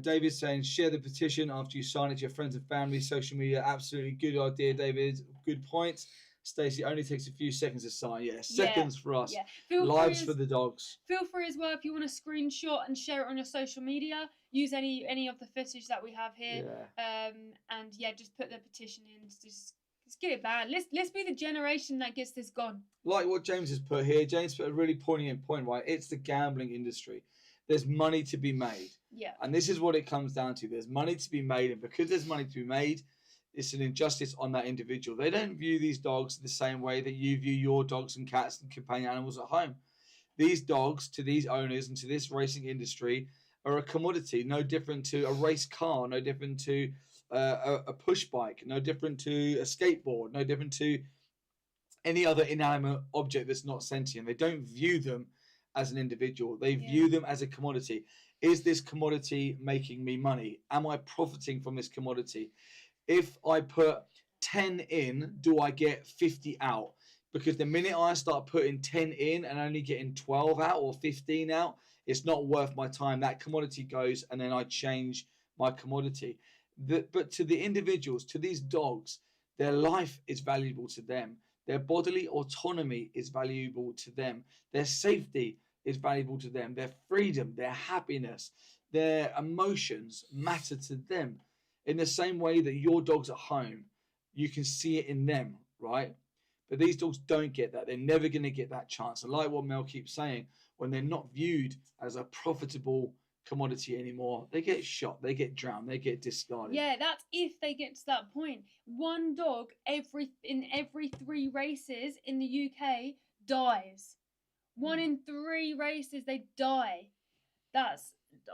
David's saying, share the petition after you sign it to your friends and family, social media. Absolutely good idea, David. Good point. Stacey, only takes a few seconds to sign. Yeah, seconds for us. Yeah. Lives for the dogs. Feel free as well, if you want to screenshot and share it on your social media, use any of the footage that we have here. Yeah. And yeah, just put the petition in. Just get it banned. Let's be the generation that gets this gone. Like what James has put here. James put a really poignant point, right? It's the gambling industry. There's money to be made. Yeah. And this is what it comes down to. There's money to be made, and because there's money to be made, it's an injustice on that individual. They don't view these dogs the same way that you view your dogs and cats and companion animals at home. These dogs, to these owners and to this racing industry, are a commodity, no different to a race car, no different to a push bike, no different to a skateboard, no different to any other inanimate object that's not sentient. They don't view them as an individual. They view them as a commodity. Is this commodity making me money? Am I profiting from this commodity? If I put 10 in, do I get 50 out? Because the minute I start putting 10 in and only getting 12 out or 15 out, it's not worth my time. That commodity goes, and then I change my commodity. But to the individuals, to these dogs, their life is valuable to them. Their bodily autonomy is valuable to them. Their safety is valuable to them. Their freedom, their happiness, their emotions matter to them. In the same way that your dog's at home, you can see it in them, right? But these dogs don't get that. They're never going to get that chance. And like what Mel keeps saying, when they're not viewed as a profitable commodity anymore, they get shot, they get drowned, they get discarded. Yeah, that's if they get to that point. One dog in every 3 races in the UK dies. 1 in 3 races, they die.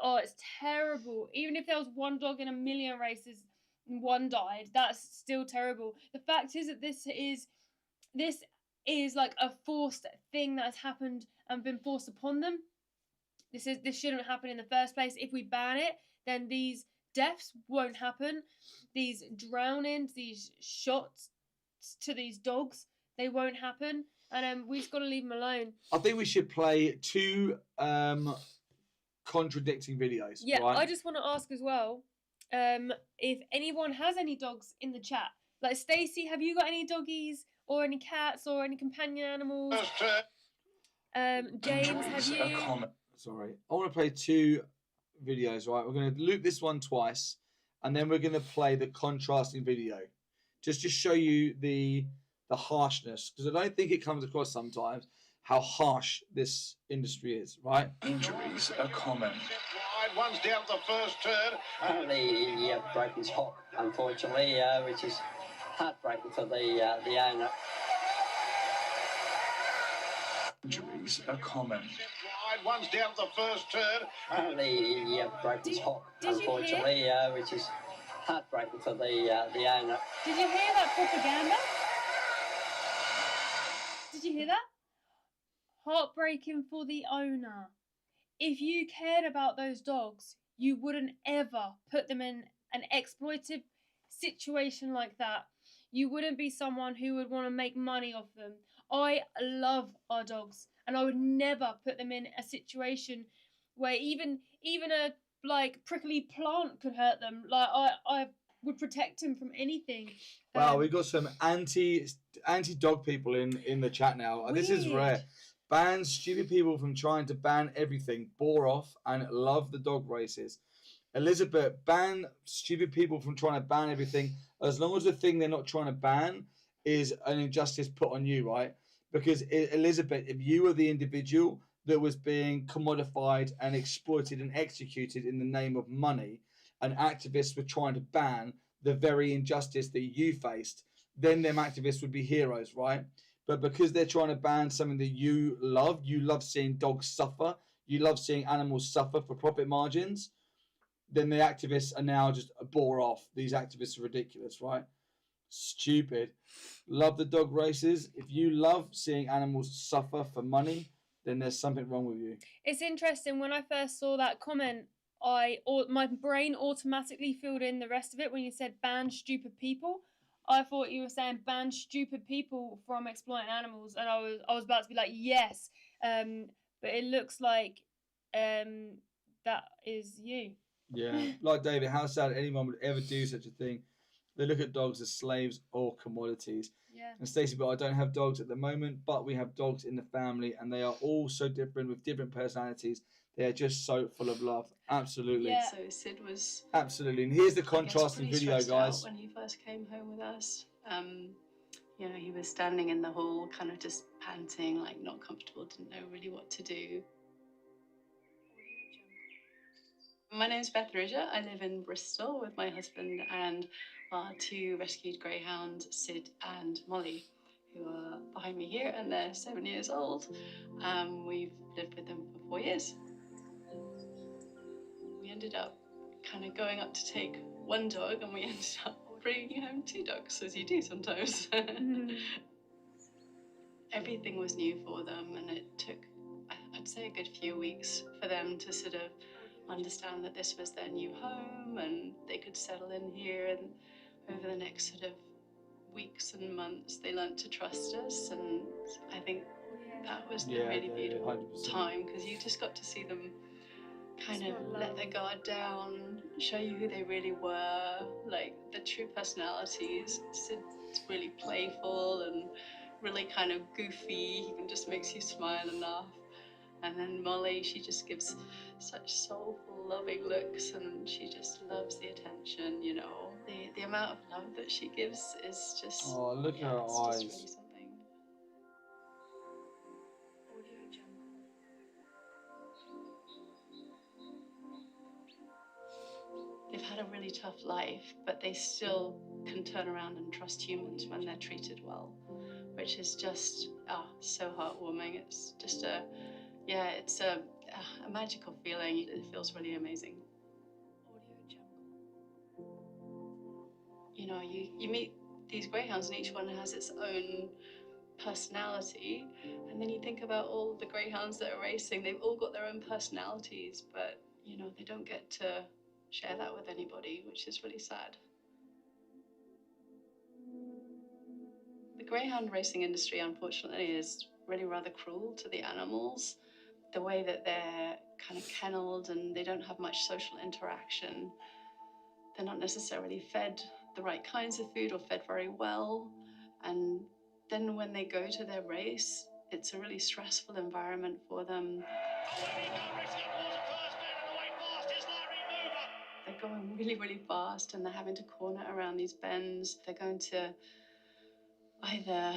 It's terrible. Even if there was one dog in 1 million races and 1 died, that's still terrible. The fact is that this is like a forced thing that has happened and been forced upon them. This shouldn't happen in the first place. If we ban it, then these deaths won't happen. These drownings, these shots to these dogs, they won't happen. And we just got to leave them alone. I think we should play two contradicting videos. Yeah, right? I just want to ask as well, if anyone has any dogs in the chat. Like Stacey, have you got any doggies or any cats or any companion animals? James, have Injuries, a you? common. Sorry, I want to play two videos. Right, we're going to loop this one twice, and then we're going to play the contrasting video, just to show you the harshness, because I don't think it comes across sometimes how harsh this industry is. Right? Injuries, a common. Wide, one's down the first turn. Apparently, he broke his hock, unfortunately, which is heartbreaking for the owner. Injuries, a common. Wide, one's down the first turn. Apparently, he broke his hock, did you unfortunately, which is heartbreaking for the owner. Did you hear that propaganda? Did you hear that? Heartbreaking for the owner. If you cared about those dogs, you wouldn't ever put them in an exploitive situation like that. You wouldn't be someone who would want to make money off them. I love our dogs, and I would never put them in a situation where even a prickly plant could hurt them. Like I would protect him from anything. Wow, we got some anti dog people in the chat now. This is Weird. rare. Ban stupid people from trying to ban everything. Bore off and love the dog races. Elizabeth, ban stupid people from trying to ban everything as long as the thing they're not trying to ban is an injustice put on you, right? Because Elizabeth, if you were the individual that was being commodified and exploited and executed in the name of money, and activists were trying to ban the very injustice that you faced, then them activists would be heroes, right? But because they're trying to ban something that you love seeing dogs suffer, you love seeing animals suffer for profit margins, then the activists are now just bore off. These activists are ridiculous, right? Stupid. Love the dog races. If you love seeing animals suffer for money, then there's something wrong with you. It's interesting. When I first saw that comment, my brain automatically filled in the rest of it when you said ban stupid people. I thought you were saying ban stupid people from exploiting animals, and I was about to be like yes, but it looks like that is you. Yeah, like David, how sad anyone would ever do such a thing. They look at dogs as slaves or commodities. Yeah. And Stacey, but I don't have dogs at the moment, but we have dogs in the family, and they are all so different with different personalities. They are just so full of love. Absolutely. Yeah. So Sid was Absolutely. And here's the I guess, contrasting pretty video, stressed out guys. when he first came home with us. You know, he was standing in the hall, kind of just panting, like not comfortable, didn't know really what to do. My name's Beth Ridger. I live in Bristol with my husband and our two rescued greyhounds, Sid and Molly, who are behind me here, and they're 7 years old. We've lived with them for 4 years. We ended up kind of going up to take one dog, and we ended up bringing home two dogs, as you do sometimes. Everything was new for them, and it took, I'd say, a good few weeks for them to sort of understand that this was their new home and they could settle in here. And over the next sort of weeks and months, they learned to trust us, and I think that was the really beautiful 100%. time, because you just got to see them kind of Smell let love. their guard down, show you who they really were, like the true personalities. Sid's really playful and really kind of goofy. He just makes you smile and laugh. And then Molly, she just gives such soulful, loving looks, and she just loves the attention, you know. The amount of love that she gives is just, Oh, look at her it's just eyes. really something. They've had a really tough life, but they still can turn around and trust humans when they're treated well, which is just so heartwarming. It's just it's a magical feeling. It feels really amazing. You know, you meet these greyhounds and each one has its own personality, and then you think about all the greyhounds that are racing. They've all got their own personalities, but you know, they don't get to share that with anybody, which is really sad. The greyhound racing industry, unfortunately, is really rather cruel to the animals. The way that they're kind of kennelled and they don't have much social interaction. They're not necessarily fed the right kinds of food or fed very well. And then when they go to their race, it's a really stressful environment for them. They're going really, really fast and they're having to corner around these bends. They're going to either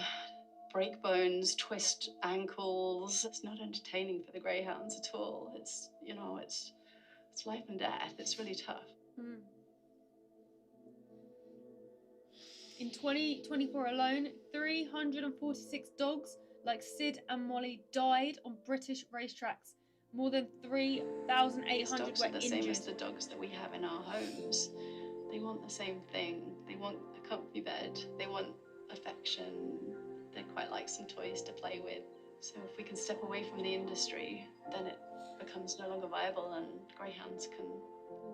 break bones, twist ankles. It's not entertaining for the greyhounds at all. It's, you know, it's life and death. It's really tough. Mm. In 2024 alone, 346 dogs like Sid and Molly died on British racetracks. More than 3,800 These dogs were are the injured. same as the dogs that we have in our homes. They want the same thing. They want a comfy bed. They want affection. They quite like some toys to play with. So if we can step away from the industry, then it becomes no longer viable and greyhounds can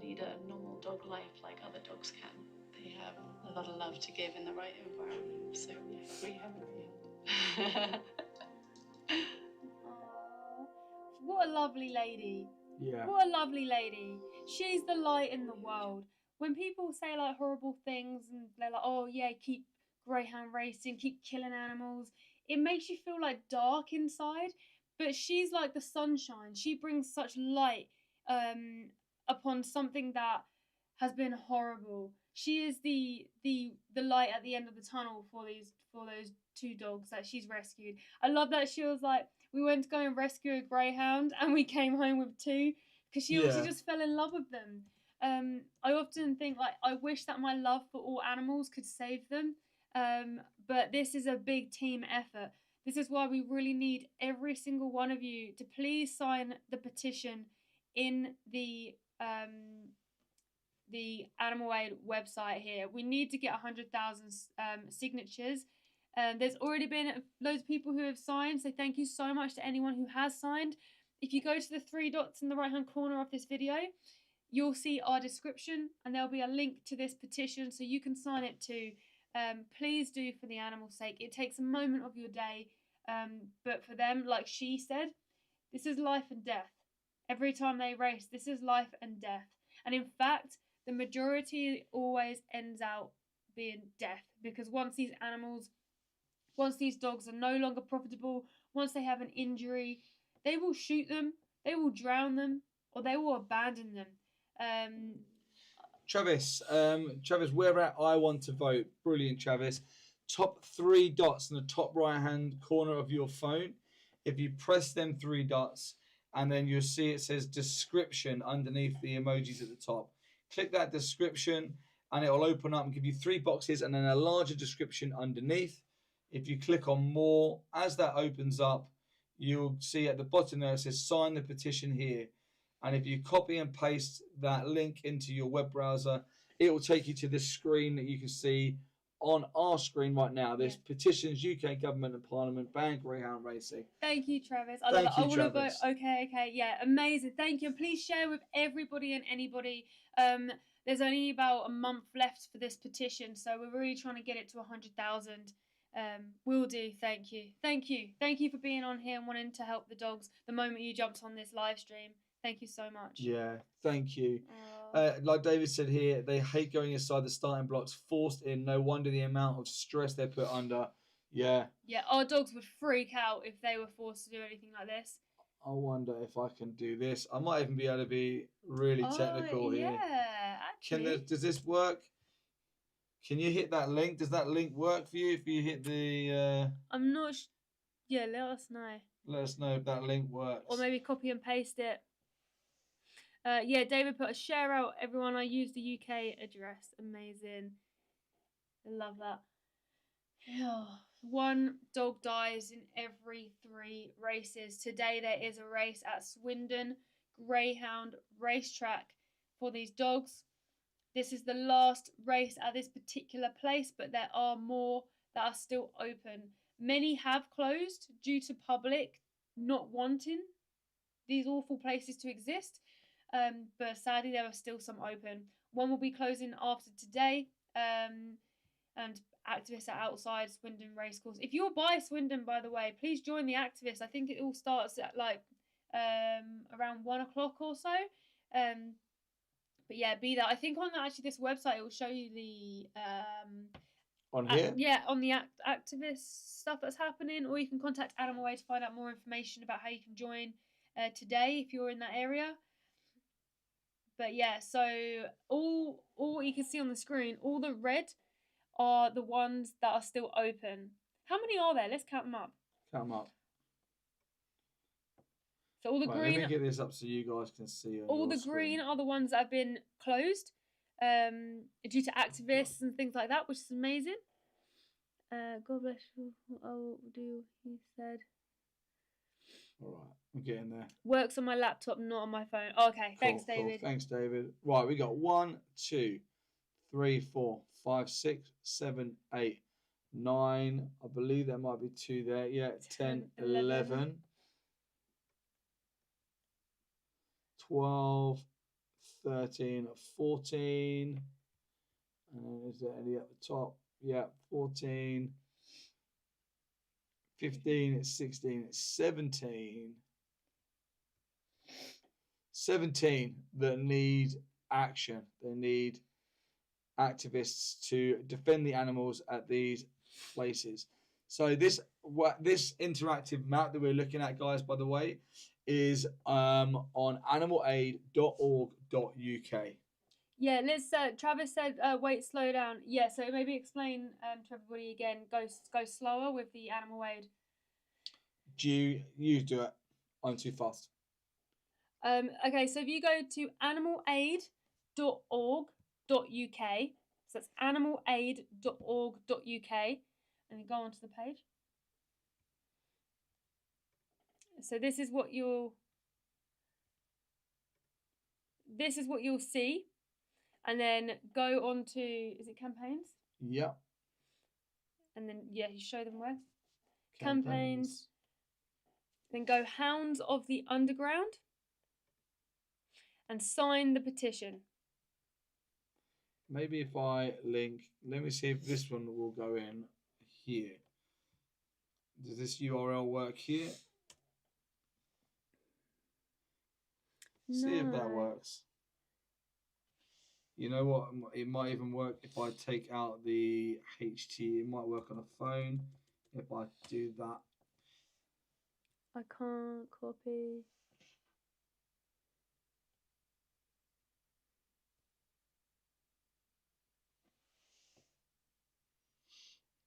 lead a normal dog life like other dogs can. They have a lot of love to give in the right environment. So yeah, greyhound. What a lovely lady. Yeah. What a lovely lady. She's the light in the world. When people say like horrible things and they're like, oh yeah, keep greyhound racing, keep killing animals, it makes you feel like dark inside. But she's like the sunshine. She brings such light upon something that has been horrible. She is the light at the end of the tunnel for those two dogs that she's rescued. I love that she was like, we went to go and rescue a greyhound and we came home with two because she obviously just fell in love with them. I often think like I wish that my love for all animals could save them, but this is a big team effort. This is why we really need every single one of you to please sign the petition in the Animal Aid website here. We need to get 100,000 signatures. There's already been loads of people who have signed, so thank you so much to anyone who has signed. If you go to the three dots in the right hand corner of this video, you'll see our description and there'll be a link to this petition so you can sign it too. Please do, for the animal's sake. It takes a moment of your day, but for them, like she said, this is life and death. Every time they race, this is life and death. And in fact, the majority always ends out being death, because once these dogs are no longer profitable, once they have an injury, they will shoot them, they will drown them, or they will abandon them. Travis, where at I want to vote. Brilliant, Travis. Top three dots in the top right hand corner of your phone. If you press them three dots, and then you'll see it says description underneath the emojis at the top. Click that description and it will open up and give you three boxes and then a larger description underneath. If you click on more, as that opens up, you'll see at the bottom there it says sign the petition here. And if you copy and paste that link into your web browser, it will take you to this screen that you can see on our screen right now. This petitions UK government and parliament ban greyhound racing. Thank you, Travis. I love it. I want to vote. Okay. Yeah, amazing. Thank you. And please share with everybody and anybody. There's only about a month left for this petition, so we're really trying to get it to 100,000. Will do. Thank you. Thank you for being on here and wanting to help the dogs the moment you jumped on this live stream. Thank you so much. Yeah, thank you. Like David said here, they hate going inside the starting blocks, forced in. No wonder the amount of stress they're put under. Yeah. Yeah, our dogs would freak out if they were forced to do anything like this. I wonder if I can do this. I might even be able to be really technical here. Yeah, actually. Does this work? Can you hit that link? Does that link work for you if you hit the... I'm not... Yeah, let us know. Let us know if that link works. Or maybe copy and paste it. Yeah, David put a share out. Everyone, I use the UK address. Amazing. I love that. One dog dies in every 3 races. Today there is a race at Swindon Greyhound racetrack for these dogs. This is the last race at this particular place, but there are more that are still open. Many have closed due to public not wanting these awful places to exist. but sadly there are still some open. One will be closing after today, and activists are outside Swindon Racecourse. If you're by Swindon, by the way, please join the activists. I think it all starts at like around 1 o'clock or so. But yeah, be that. I think on actually this website it will show you the On here? on the activist stuff that's happening, or you can contact Animal Aid to find out more information about how you can join today if you're in that area. But yeah, so all you can see on the screen, all the red are the ones that are still open. How many are there? Let's count them up. Count them up. So all the Right, green. let me get this up so you guys can see. All the green are the ones that have been closed due to activists and things like that, which is amazing. God bless you. Oh, do he said. All right, I'm getting there. Works on my laptop, not on my phone. Oh, okay, thanks, David. Cool. Thanks, David. Right, we got 1, 2, 3, 4, 5, 6, 7, 8, 9. I believe there might be 2 there. Yeah, 10, 11. 12, 13, 14. Is there any at the top? Yeah, 14, 15, 16, 17. 17 that need action. They need activists to defend the animals at these places. So this interactive map that we're looking at, guys, by the way, is on animalaid.org.uk. Yeah, let's. Travis said, "Wait, slow down." Yeah, so maybe explain to everybody again. Go slower with the Animal Aid. You do it. I'm too fast. Okay, so if you go to animalaid.org.uk, so that's animalaid.org.uk, and then go onto the page. So this is what you'll see, and then go on to, is it campaigns? Yep. And then yeah, you show them where campaigns. Then go Hounds of the Underground and sign the petition. Maybe if I link, let me see if this one will go in here. Does this URL work here? See if that works. You know what? It might even work if I take out the HT. It might work on a phone if I do that. I can't copy.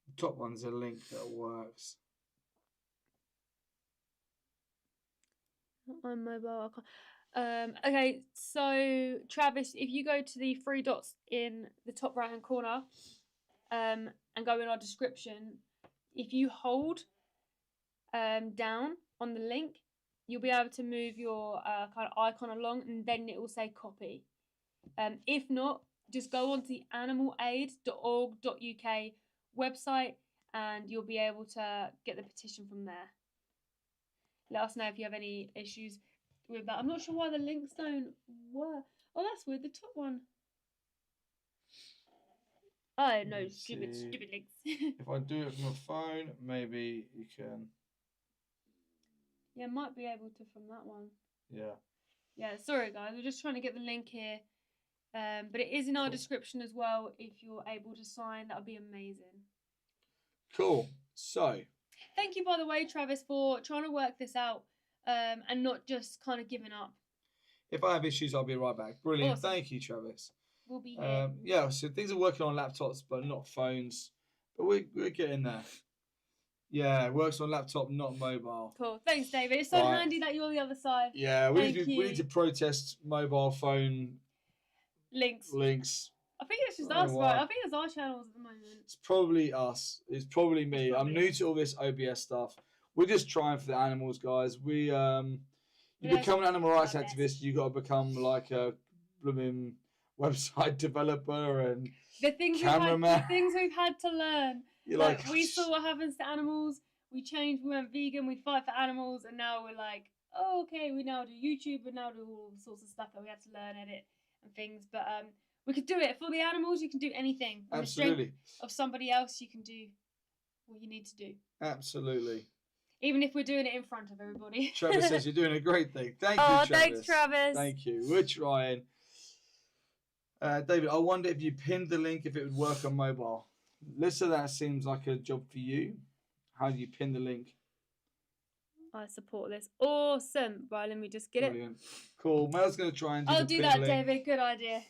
The top one's a link that works. On mobile, I can't. Okay, so Travis, if you go to the 3 dots in the top right hand corner, and go in our description, if you hold down on the link, you'll be able to move your kind of icon along, and then it will say copy. If not, just go onto the animalaid.org.uk website, and you'll be able to get the petition from there. Let us know if you have any issues with that. I'm not sure why the links don't work. Oh, that's weird. The top one. Oh no, stupid links. If I do it from a phone, maybe you can. Yeah, might be able to from that one. Yeah. Yeah, sorry guys, we're just trying to get the link here. But it is in our description as well. If you're able to sign, that would be amazing. Cool. So. Thank you, by the way, Travis, for trying to work this out and not just kind of giving up. If I have issues, I'll be right back. Brilliant. Awesome. Thank you, Travis. We'll be here. Yeah, so things are working on laptops, but not phones. But we're getting there. Yeah, it works on laptop, not mobile. Cool. Thanks, David. It's so handy that you're on the other side. Yeah, we need to protest mobile phone links. I think it's just us, right? I think it's our channels at the moment. It's probably us. It's probably me. I'm new to all this OBS stuff. We're just trying for the animals, guys. You become an animal rights activist, you got to become like a blooming website developer and cameraman. The things we've had to learn. We saw what happens to animals. We changed. We went vegan. We fight for animals, and now we're like, oh, okay, we now do YouTube, we now do all sorts of stuff that we had to learn, edit, and things. But we could do it for the animals. You can do anything. On Absolutely. the strength of somebody else, you can do what you need to do. Absolutely. Even if we're doing it in front of everybody. Travis says you're doing a great thing. Thank you, Oh, Travis. thanks, Travis. Thank you. We're trying. David, I wonder if you pinned the link, if it would work on mobile. Lisa, that seems like a job for you. How do you pin the link? I support this. Awesome. Right, let me just get Brilliant. Cool. Mel's going to try and do I'll the do pin that, link. David. Good idea.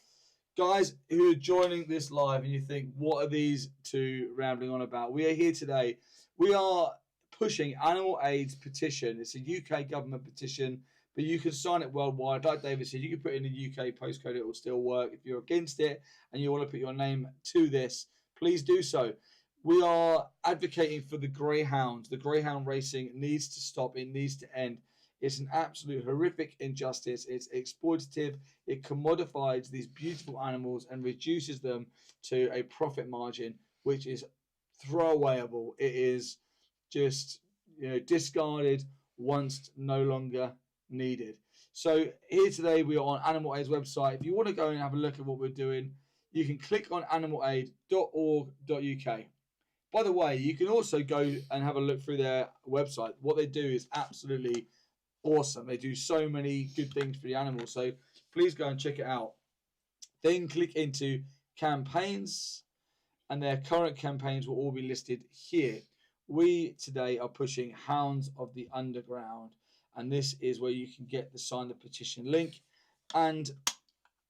Guys who are joining this live and you think, what are these two rambling on about? We are here today. We are pushing Animal Aid's petition. It's a UK government petition, but you can sign it worldwide. Like David said, you can put in a UK postcode, it will still work. If you're against it and you want to put your name to this, please do so. We are advocating for the Greyhound. The Greyhound racing needs to stop. It needs to end. It's an absolute horrific injustice. It's exploitative. It commodifies these beautiful animals and reduces them to a profit margin, which is throwawayable. It is just, discarded once no longer needed. So here today we are on Animal Aid's website. If you want to go and have a look at what we're doing, you can click on animalaid.org.uk. By the way, you can also go and have a look through their website. What they do is absolutely awesome. They do so many good things for the animals. So please go and check it out. Then click into campaigns, and their current campaigns will all be listed here. We today are pushing Hounds of the Underground, and this is where you can get the sign the petition link and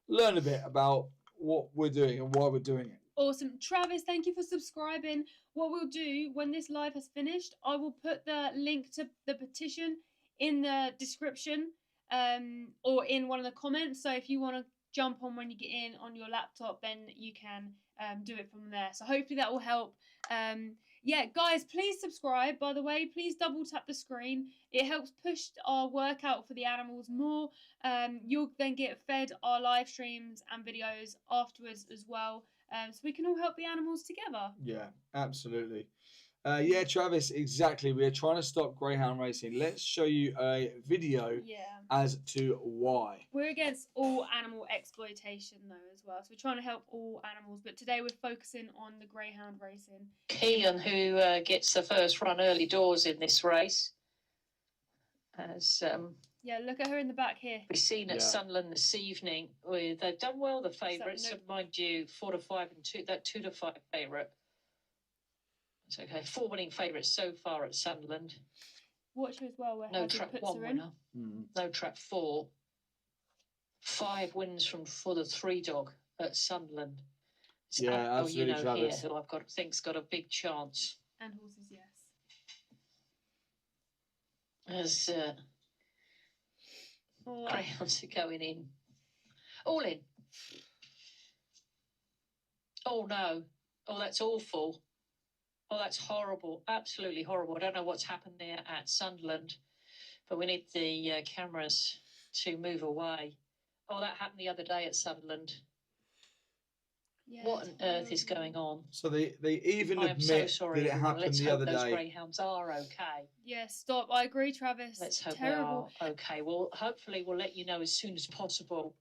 learn a bit about what we're doing and why we're doing it. Awesome. Travis, thank you for subscribing. What we'll do when this live has finished, I will put the link to the petition in the description or in one of the comments. So if you want to jump on when you get in on your laptop, then you can do it from there. So hopefully that will help. Yeah, guys, please subscribe. By the way, please double tap the screen. It helps push our work out for the animals more. You'll then get fed our live streams and videos afterwards as well. So we can all help the animals together. Yeah, absolutely. Yeah, Travis, exactly. We are trying to stop Greyhound racing. Let's show you a video as to why. We're against all animal exploitation, though, as well. So we're trying to help all animals. But today we're focusing on the Greyhound racing. Kean, who gets the first run early doors in this race, as yeah, look at her in the back here. we've seen at Sunderland this evening. They've done well, the favourites. So, Mind you, 4 to 5 and 2, that 2 to 5 favourite. It's okay. 4 winning favourites so far at Sunderland. Watch her as well, where No Hardy trap puts 1 her in. winner. No trap 4. 5 wins for the 3 dog at Sunderland. It's absolutely, Travis. Here, who think's got a big chance. And horses, yes. As Greyhounds are going in. All in. Oh no. Oh, that's awful. Oh, that's horrible. Absolutely horrible. I don't know what's happened there at Sunderland, but we need the cameras to move away. Oh, that happened the other day at Sunderland. Yeah, what on earth is going on? So they even I am so admit sorry. that it happened Let's the hope other those day. Greyhounds are okay. Yeah, stop. I agree, Travis. Let's hope Terrible. they are okay. Well, hopefully we'll let you know as soon as possible.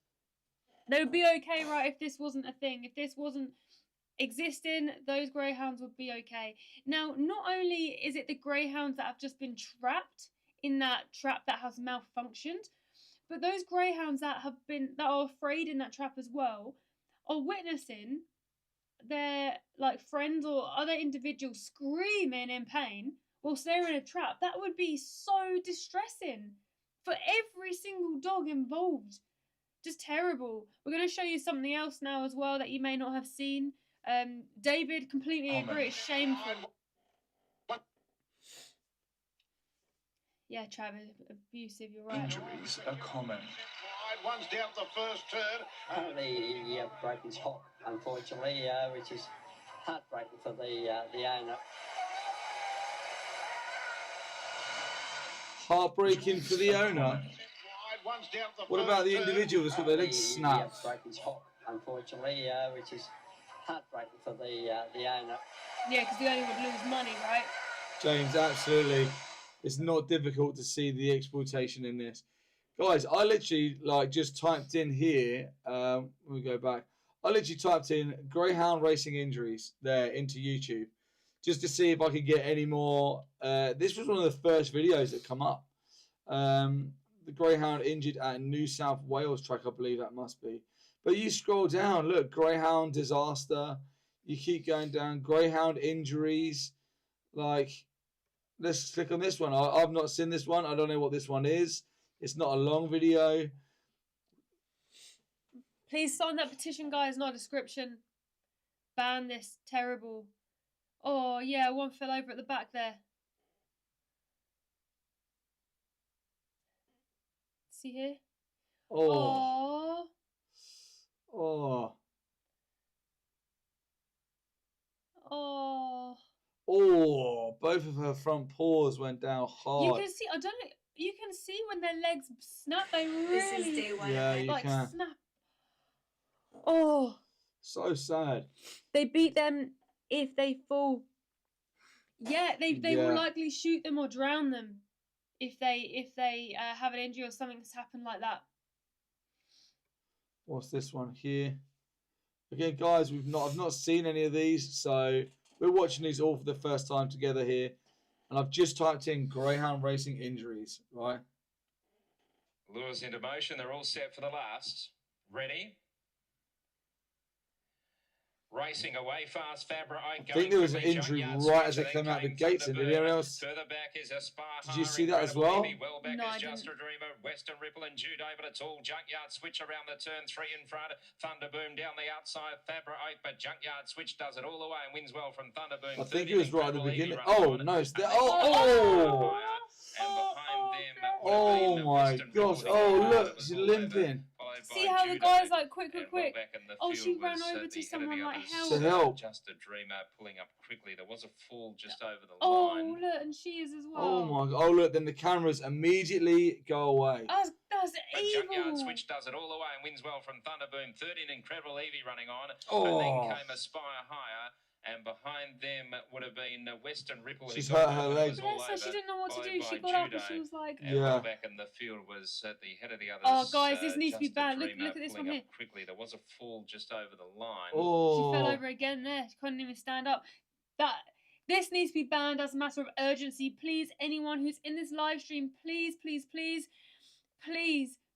They would be okay, right, if this wasn't a thing. If this wasn't existing, those Greyhounds would be okay. Now, not only is it the Greyhounds that have just been trapped in that trap that has malfunctioned, but those Greyhounds that are afraid in that trap as well are witnessing their friends or other individuals screaming in pain whilst they're in a trap. That would be so distressing for every single dog involved. Just terrible. We're going to show you something else now as well that you may not have seen. David, completely agree. It's shameful. Yeah, Travis, abusive. You're right. Injuries are common. One's down the first turn. Apparently, he broke his hock, unfortunately, which is heartbreaking for the owner. Heartbreaking for the owner. What about the individual that's got their legs snapped? He broke his hock, unfortunately, which is heartbreaking for the owner. Yeah, because the owner would lose money, right? James, absolutely. It's not difficult to see the exploitation in this. Guys, I literally just typed in here, let me go back. I literally typed in Greyhound racing injuries there into YouTube just to see if I could get any more. This was one of the first videos that come up. The Greyhound injured at New South Wales track, I believe that must be. But you scroll down, look, Greyhound disaster. You keep going down, Greyhound injuries. Let's click on this one. I've not seen this one. I don't know what this one is. It's not a long video. Please sign that petition, guys, not a description. Ban this. Terrible. Oh, yeah, one fell over at the back there. See here? Oh. Oh. Oh. Oh. Oh. Both of her front paws went down hard. You can see, I don't know, you can see when their legs snap, they really This is day one. Yeah, you can. snap. Oh. So sad. They beat them if they fall. Yeah, they will likely shoot them or drown them if they have an injury or something that's happened like that. What's this one here? Again, guys, I've not seen any of these, so we're watching these all for the first time together here. And I've just typed in Greyhound racing injuries, right? Lures into motion. They're all set for the last. Ready? Racing away fast, Fabra. I think there was an injury right as it came out the gates. Did anyone else? Further back is Aspire. Did you see that as well? Well back No, is I Just didn't. a Dreamer, Western Ripple and Jude but it's all Junkyard Switch around the turn, 3 in front. Thunderboom down the outside, Fabra 8, but Junkyard Switch does it all the way and wins well from Thunderboom. I think it was right at the beginning. Oh, no, it's there. Oh. Oh my gosh. Oh, look, she's limping. See how the guy's like, quick. Oh, she ran over to someone like help. To help. Just a Dreamer pulling up quickly. There was a fall just over the Oh, line. look, and she is as well. Oh my god. Oh, look, then the cameras immediately go away. That's But evil. Junkyard Switch does it all the way and wins well from Thunderboom. 13, Incredible Evie running on. Oh. And then came Aspire Higher. And behind them would have been Western Ripple. She's hurt her leg. Bless her, she didn't know what to do. She got up and she was like... And Yeah. back in the field was at the head of the others. Oh, guys, this needs to be Just a banned. Look Dreamer at this pulling one up here. Quickly, there was a fall just over the line. Oh. She fell over again there. She couldn't even stand up. This needs to be banned as a matter of urgency. Please, anyone who's in this live stream, please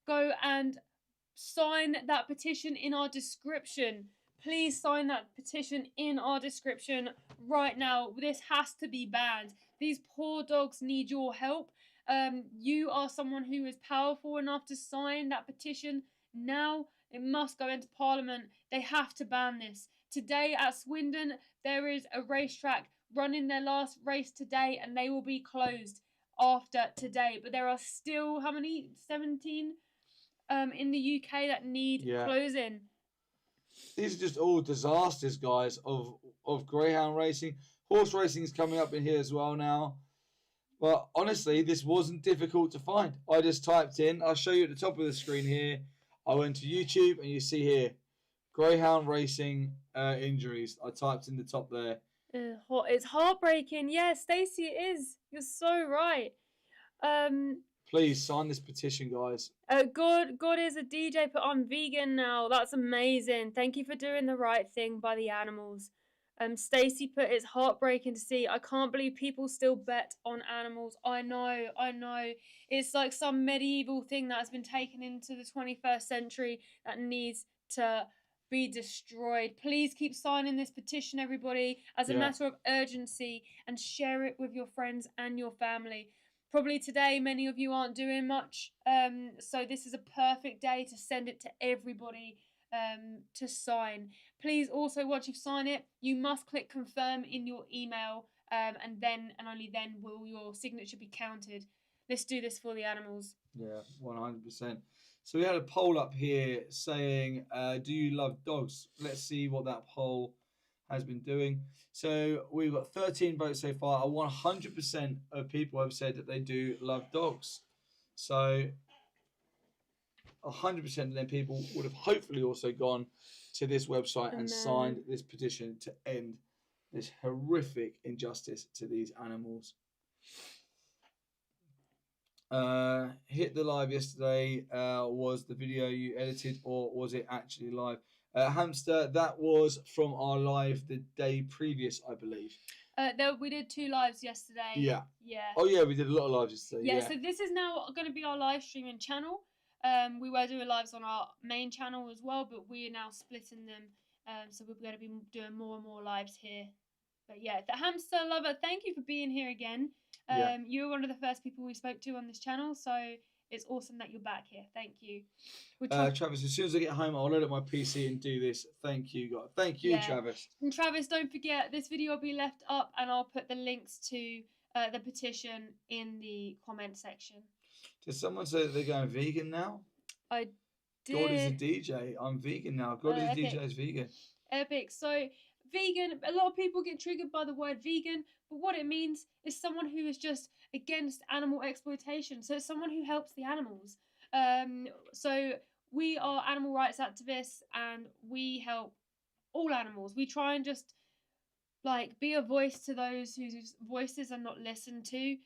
go and sign that petition in our description. Please sign that petition in our description right now. This has to be banned. These poor dogs need your help. You are someone who is powerful enough to sign that petition now. It must go into Parliament. They have to ban this. Today at Swindon, there is a racetrack running their last race today, and they will be closed after today. But there are still, how many? 17 in the UK that need closing. These are just all disasters, guys, of Greyhound racing. Horse racing is coming up in here as well now. But honestly, this wasn't difficult to find. I just typed in, I'll show you at the top of the screen here. I went to YouTube and you see here, Greyhound racing injuries. I typed in the top there. It's heartbreaking. Yeah, Stacey, it is. You're so right. Please sign this petition, guys. God is a DJ, but I'm vegan now. That's amazing. Thank you for doing the right thing by the animals. Stacey put, it's heartbreaking to see. I can't believe people still bet on animals. I know. It's like some medieval thing that has been taken into the 21st century that needs to be destroyed. Please keep signing this petition, everybody, as a matter of urgency, and share it with your friends and your family. Probably today, many of you aren't doing much, so this is a perfect day to send it to everybody to sign. Please also, once you've signed it, you must click confirm in your email, and only then will your signature be counted. Let's do this for the animals. Yeah, 100%. So we had a poll up here saying, do you love dogs? Let's see what that poll has been doing. So we've got 13 votes so far. 100% of people have said that they do love dogs. So 100% of them people would have hopefully also gone to this website and signed this petition to end this horrific injustice to these animals. Hit the live yesterday. Was the video you edited or was it actually live? Hamster, that was from our live the day previous, I believe. We did 2 lives yesterday. Yeah. Yeah. Oh yeah, we did a lot of lives yesterday. Yeah, Yeah. so this is now going to be our live streaming channel. We were doing lives on our main channel as well, but we are now splitting them. So we're going to be doing more and more lives here. But yeah, the hamster lover, thank you for being here again. Yeah. You were one of the first people we spoke to on this channel, so it's awesome that you're back here. Thank you. Travis, as soon as I get home, I'll load up my PC and do this. Thank you, guys. Thank you, Travis. And Travis, don't forget, this video will be left up and I'll put the links to the petition in the comment section. Did someone say that they're going vegan now? I did. God is a DJ. I'm vegan now. God is a DJ is vegan. Epic. So vegan, a lot of people get triggered by the word vegan, but what it means is someone who is just against animal exploitation. So it's someone who helps the animals. So we are animal rights activists and we help all animals. We try and just like be a voice to those whose voices are not listened to,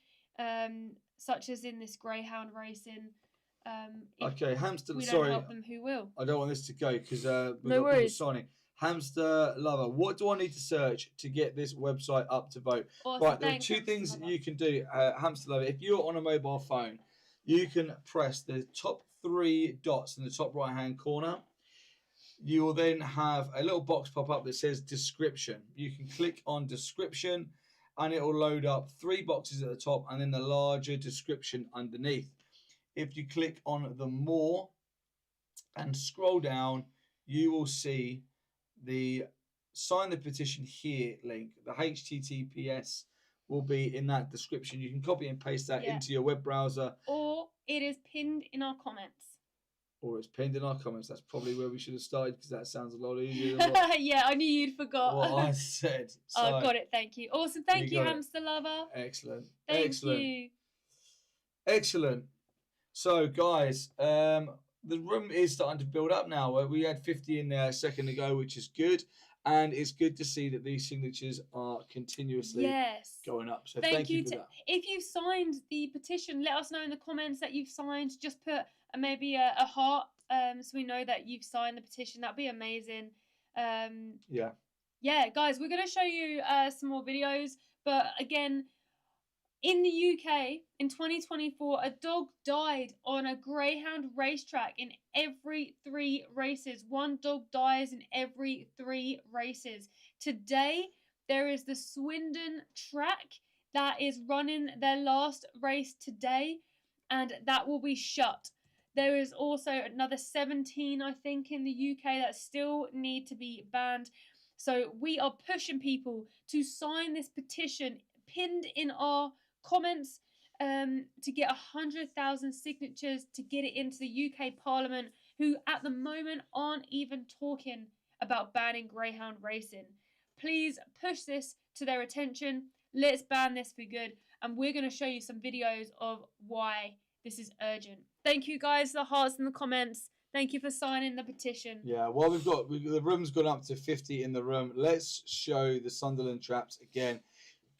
such as in this Greyhound racing. Okay, hamster. We don't Sorry, help them. Who will? I don't want this to go because we've No got worries. people signing. Hamster lover, what do I need to search to get this website up to vote? Awesome. Right, there are Thanks, 2 Hamster things Lover. you can do, hamster lover. If you're on a mobile phone, you can press the top 3 dots in the top right hand corner. You will then have a little box pop up that says description. You can click on description and it will load up 3 boxes at the top and then the larger description underneath. If you click on the more and scroll down, you will see the sign the petition here link. The HTTPS will be in that description. You can copy and paste that into your web browser. Or it is pinned in our comments. Or it's pinned in our comments. That's probably where we should have started because that sounds a lot easier than what, Yeah, I knew you'd forgot. what I said. So, Oh, got it. Thank you. Awesome. Thank you, got it. hamster lover. Excellent. Thank Excellent. you. Excellent. So, guys, the room is starting to build up now. We had 50 in there a second ago, which is good. And it's good to see that these signatures are continuously going up. So thank you for that. If you've signed the petition, let us know in the comments that you've signed. Just put maybe a heart so we know that you've signed the petition. That'd be amazing. Yeah, guys, we're going to show you some more videos. But again, in the UK, in 2024, a dog died on a Greyhound racetrack in every 3 races. 1 dog dies in every 3 races. Today, there is the Swindon track that is running their last race today, and that will be shut. There is also another 17, I think, in the UK that still need to be banned. So we are pushing people to sign this petition pinned in our comments to get 100,000 signatures to get it into the UK Parliament, who at the moment aren't even talking about banning Greyhound racing. Please push this to their attention. Let's ban this for good. And we're going to show you some videos of why this is urgent. Thank you guys, the hearts in the comments. Thank you for signing the petition. Yeah, well, the room's gone up to 50 in the room. Let's show the Sunderland traps again.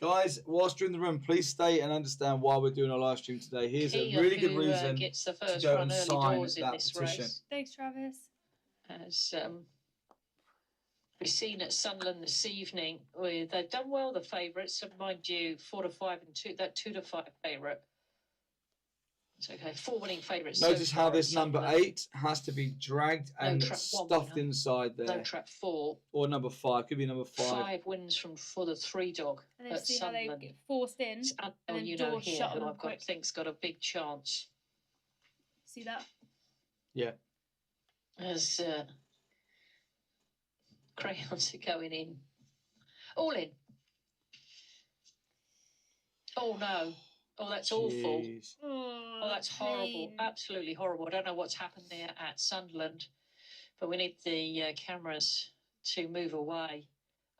Guys, whilst you're in the room, please stay and understand why we're doing our live stream today. Here's a really good reason gets the first to go run and early sign doors in that this petition. race. Thanks, Travis. As we've seen at Sunderland this evening, they've done well, the favourites. And mind you, 4 to 5 and 2, that 2 to 5 favourite. It's okay, 4 winning favourites. Notice so how far this at number Sunderland. 8 has to be dragged and trap one stuffed winner. inside there. No trap 4. Or number 5. Could be number 5. 5 wins for the 3 dog And then at see how they Sunderland. get forced in. It's and Admiral, then you know, doors here, shut on who them I've quick. think's got a big chance. See that? Yeah. As Greyhounds are going in. All in. Oh no. Oh, that's awful. Jeez. Oh, that's horrible. Absolutely horrible. I don't know what's happened there at Sunderland, but we need the cameras to move away.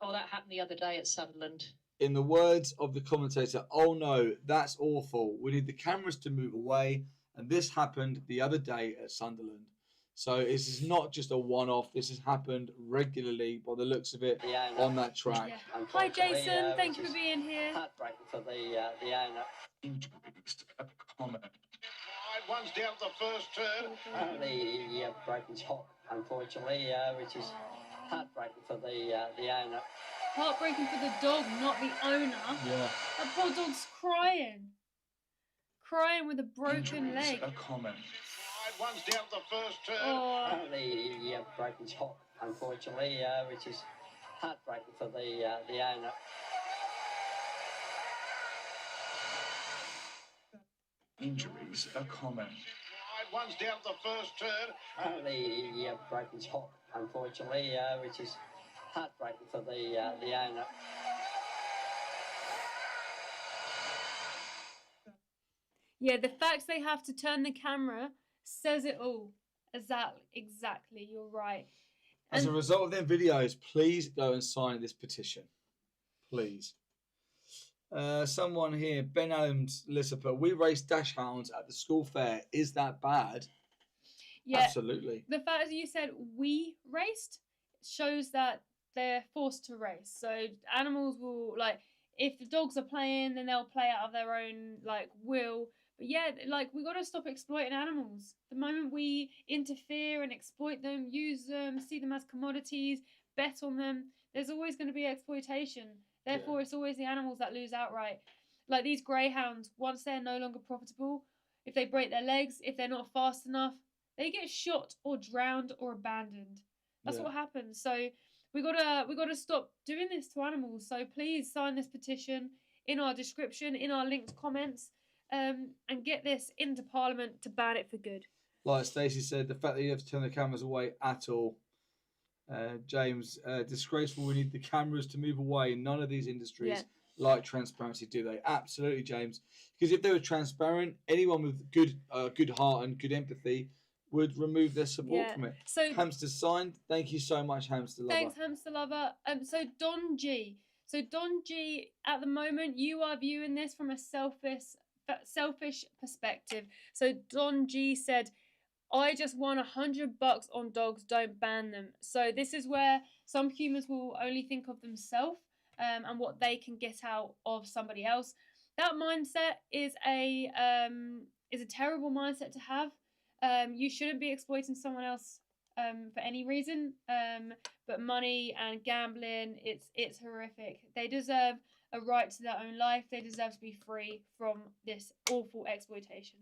Oh, that happened the other day at Sunderland. In the words of the commentator, oh no, that's awful. We need the cameras to move away. And this happened the other day at Sunderland. So this is not just a one-off. This has happened regularly by the looks of it on that track. Yeah. Hi, Jason. Thank you for being here. Heartbreaking for the owner. Introduced a comment. one's down the first turn. Apparently he broke his hop, unfortunately, which is heartbreaking for the owner. Heartbreaking for the dog, not the owner. Yeah. That poor dog's crying with a broken Injuries leg. are common. One's down the first turn. Oh, Apparently he broke his hop, unfortunately, which is heartbreaking for the owner. Injuries are common. One's down the first turn. Apparently he broke his hop, unfortunately, which is heartbreaking for the owner. yeah, the fact they have to turn the camera says it all. Exactly, you're right. As a And- result of them videos, please go and sign this petition. Please. Someone here, Ben Adams, Lissaper, we race dash hounds at the school fair. Is that bad? Yeah, Absolutely. the fact that you said we raced shows that they're forced to race. So animals will, like, if the dogs are playing, then they'll play out of their own like will. But yeah, like, we got to stop exploiting animals. The moment we interfere and exploit them, use them, see them as commodities, bet on them, there's always going to be exploitation. Therefore, It's always the animals that lose outright. Like these greyhounds, once they're no longer profitable, if they break their legs, if they're not fast enough, they get shot or drowned or abandoned. That's Yeah. what happens. So we gotta stop doing this to animals. So please sign this petition in our description, in our linked comments, and get this into Parliament to ban it for good. Like Stacey said, the fact that you have to turn the cameras away at all. James, disgraceful. We need the cameras to move away. None of these industries like transparency, do they? Absolutely, James. Because if they were transparent, anyone with good heart and good empathy would remove their support from it. So Hamster signed. Thank you so much, Hamster Lover. thanks, Hamster Lover. So Don G. At the moment, you are viewing this from a selfish perspective. So Don G said, I just won $100 on dogs, don't ban them. So this is where some humans will only think of themselves and what they can get out of somebody else. That mindset is a terrible mindset to have. You shouldn't be exploiting someone else for any reason. But money and gambling, it's horrific. They deserve a right to their own life. They deserve to be free from this awful exploitation.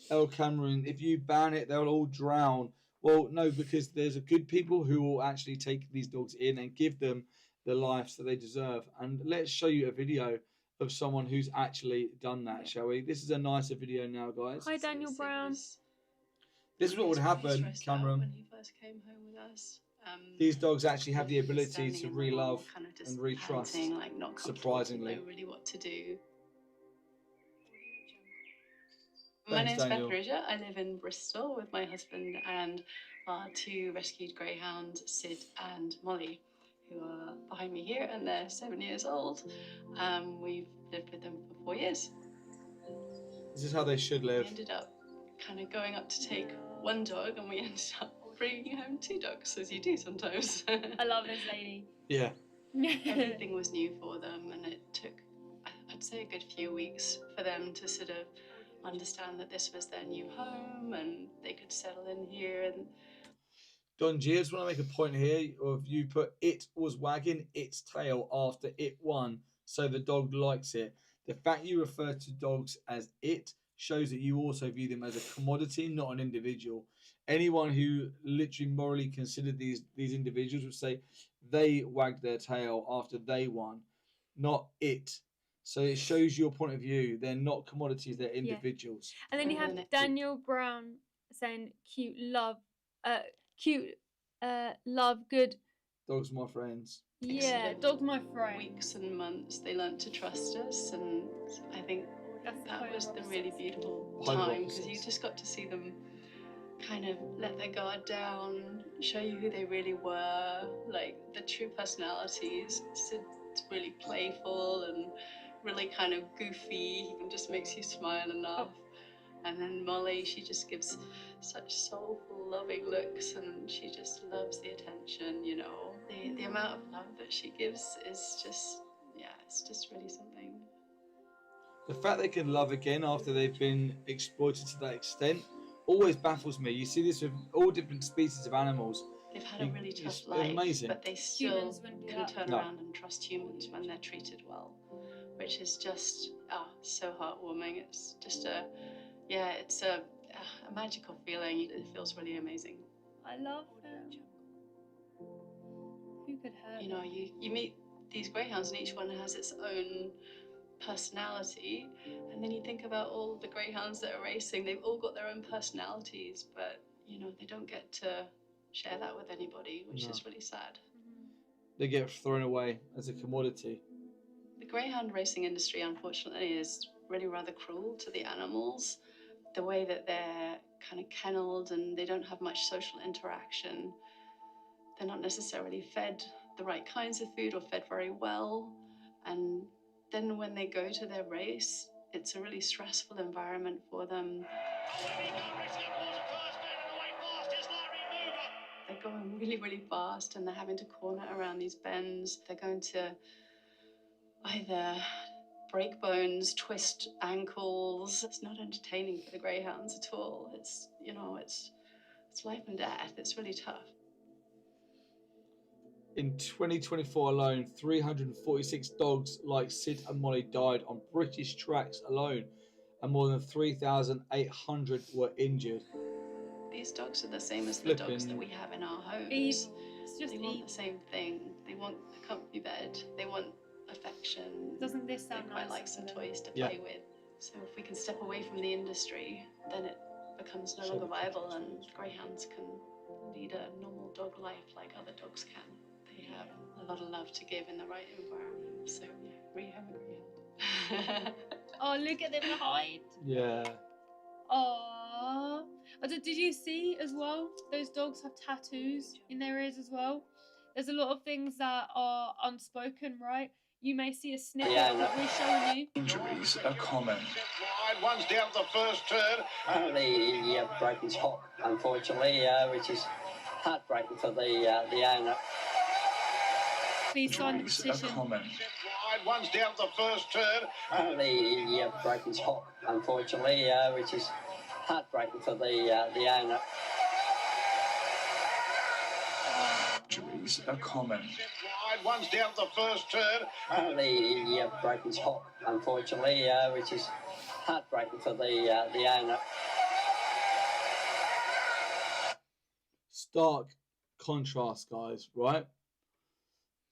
El Cameron, if you ban it, they'll all drown. Well, no, because there's a good people who will actually take these dogs in and give them the lives that they deserve. And let's show you a video of someone who's actually done that, shall we? This is a nicer video now, guys. Hi, Daniel Brown. This is what would happen, Cameron. When he first came home with us. These dogs actually have the ability standing to in the hall, re-love kind of just and re-trust, panting, like not comfortable, surprisingly. didn't know really what to do. My Thanks, name's Daniel. Beth Ridger. I live in Bristol with my husband and our two rescued greyhounds, Sid and Molly, who are behind me here, and they're 7 years old. We've lived with them for 4 years. This is how they should We live. ended up kind of going up to take one dog, and we ended up bringing home two dogs, as you do sometimes. I love this lady. Yeah. Everything was new for them, and it took, I'd say, a good few weeks for them to sort of understand that this was their new home and they could settle in here. And Don G, I just want to make a point here of you put it was wagging its tail after it won, so the dog likes it. The fact you refer to dogs as it shows that you also view them as a commodity, not an individual. Anyone who literally morally considered these individuals would say they wagged their tail after they won, not it. So it shows your point of view. They're not commodities, they're individuals. And then you have Daniel Brown saying love good. Dogs are my friends. Yeah, dog's my friend. weeks and months, they learned to trust us, and I think that was the really beautiful time, because you just got to see them kind of let their guard down, show you who they really were, like the true personalities. Sid's really playful and really kind of goofy and just makes you smile and laugh. And then Molly, she just gives such soulful, loving looks, and she just loves the attention, you know. The amount of love that she gives is just, yeah, it's just really something. The fact they can love again after they've been exploited to that extent always baffles me. You see this with all different species of animals. They've had a really tough It's life, amazing. but they still Humans wouldn't do can that. turn No. around and trust humans when they're treated well, which is just so heartwarming. It's just it's a magical feeling. It feels really amazing. I love them. Who could hurt You know, them? you meet these greyhounds and each one has its own personality, and then you think about all the greyhounds that are racing. They've all got their own personalities, but you know, they don't get to share that with anybody, which No. is really sad. They get thrown away as a commodity. The greyhound racing industry, unfortunately, is really rather cruel to the animals. The way that they're kind of kennelled and they don't have much social interaction. They're not necessarily fed the right kinds of food or fed very well. And then when they go to their race, it's a really stressful environment for them. They're going really, really fast and they're having to corner around these bends. They're going to either break bones, twist ankles. It's not entertaining for the greyhounds at all. It's, you know, it's life and death. It's really tough. In 2024 alone, 346 dogs like Sid and Molly died on British tracks alone, and more than 3,800 were injured. These dogs are the same as the dogs that we have in our homes. Evil. It's just They want evil. the same thing. They want a comfy bed. They want affection. Doesn't this sound They quite nice like for some them? toys to Yeah. play with. So if we can step away from the industry, then it becomes no longer viable, and greyhounds can lead a normal dog life like other dogs can. They have a lot of love to give in the right environment. So yeah, rehab a greyhound. Oh, look at them behind. Yeah. Aww. Did you see as well? Those dogs have tattoos in their ears as well. There's a lot of things that are unspoken, right? You may see a snippet Yeah. that we're showing you. Injuries are common. Wide, one's down the first turn. Apparently, he broke his hop, unfortunately, which is heartbreaking for the owner. Please sign the Injuries are petition. common. Wide, one's down the first turn. Apparently, he broke his hop, unfortunately, which is heartbreaking for the owner. Injuries are common. Wide, one's down the first turn. Apparently, he broke his hop, unfortunately, which is heartbreaking for the owner. Stark contrast, guys, right?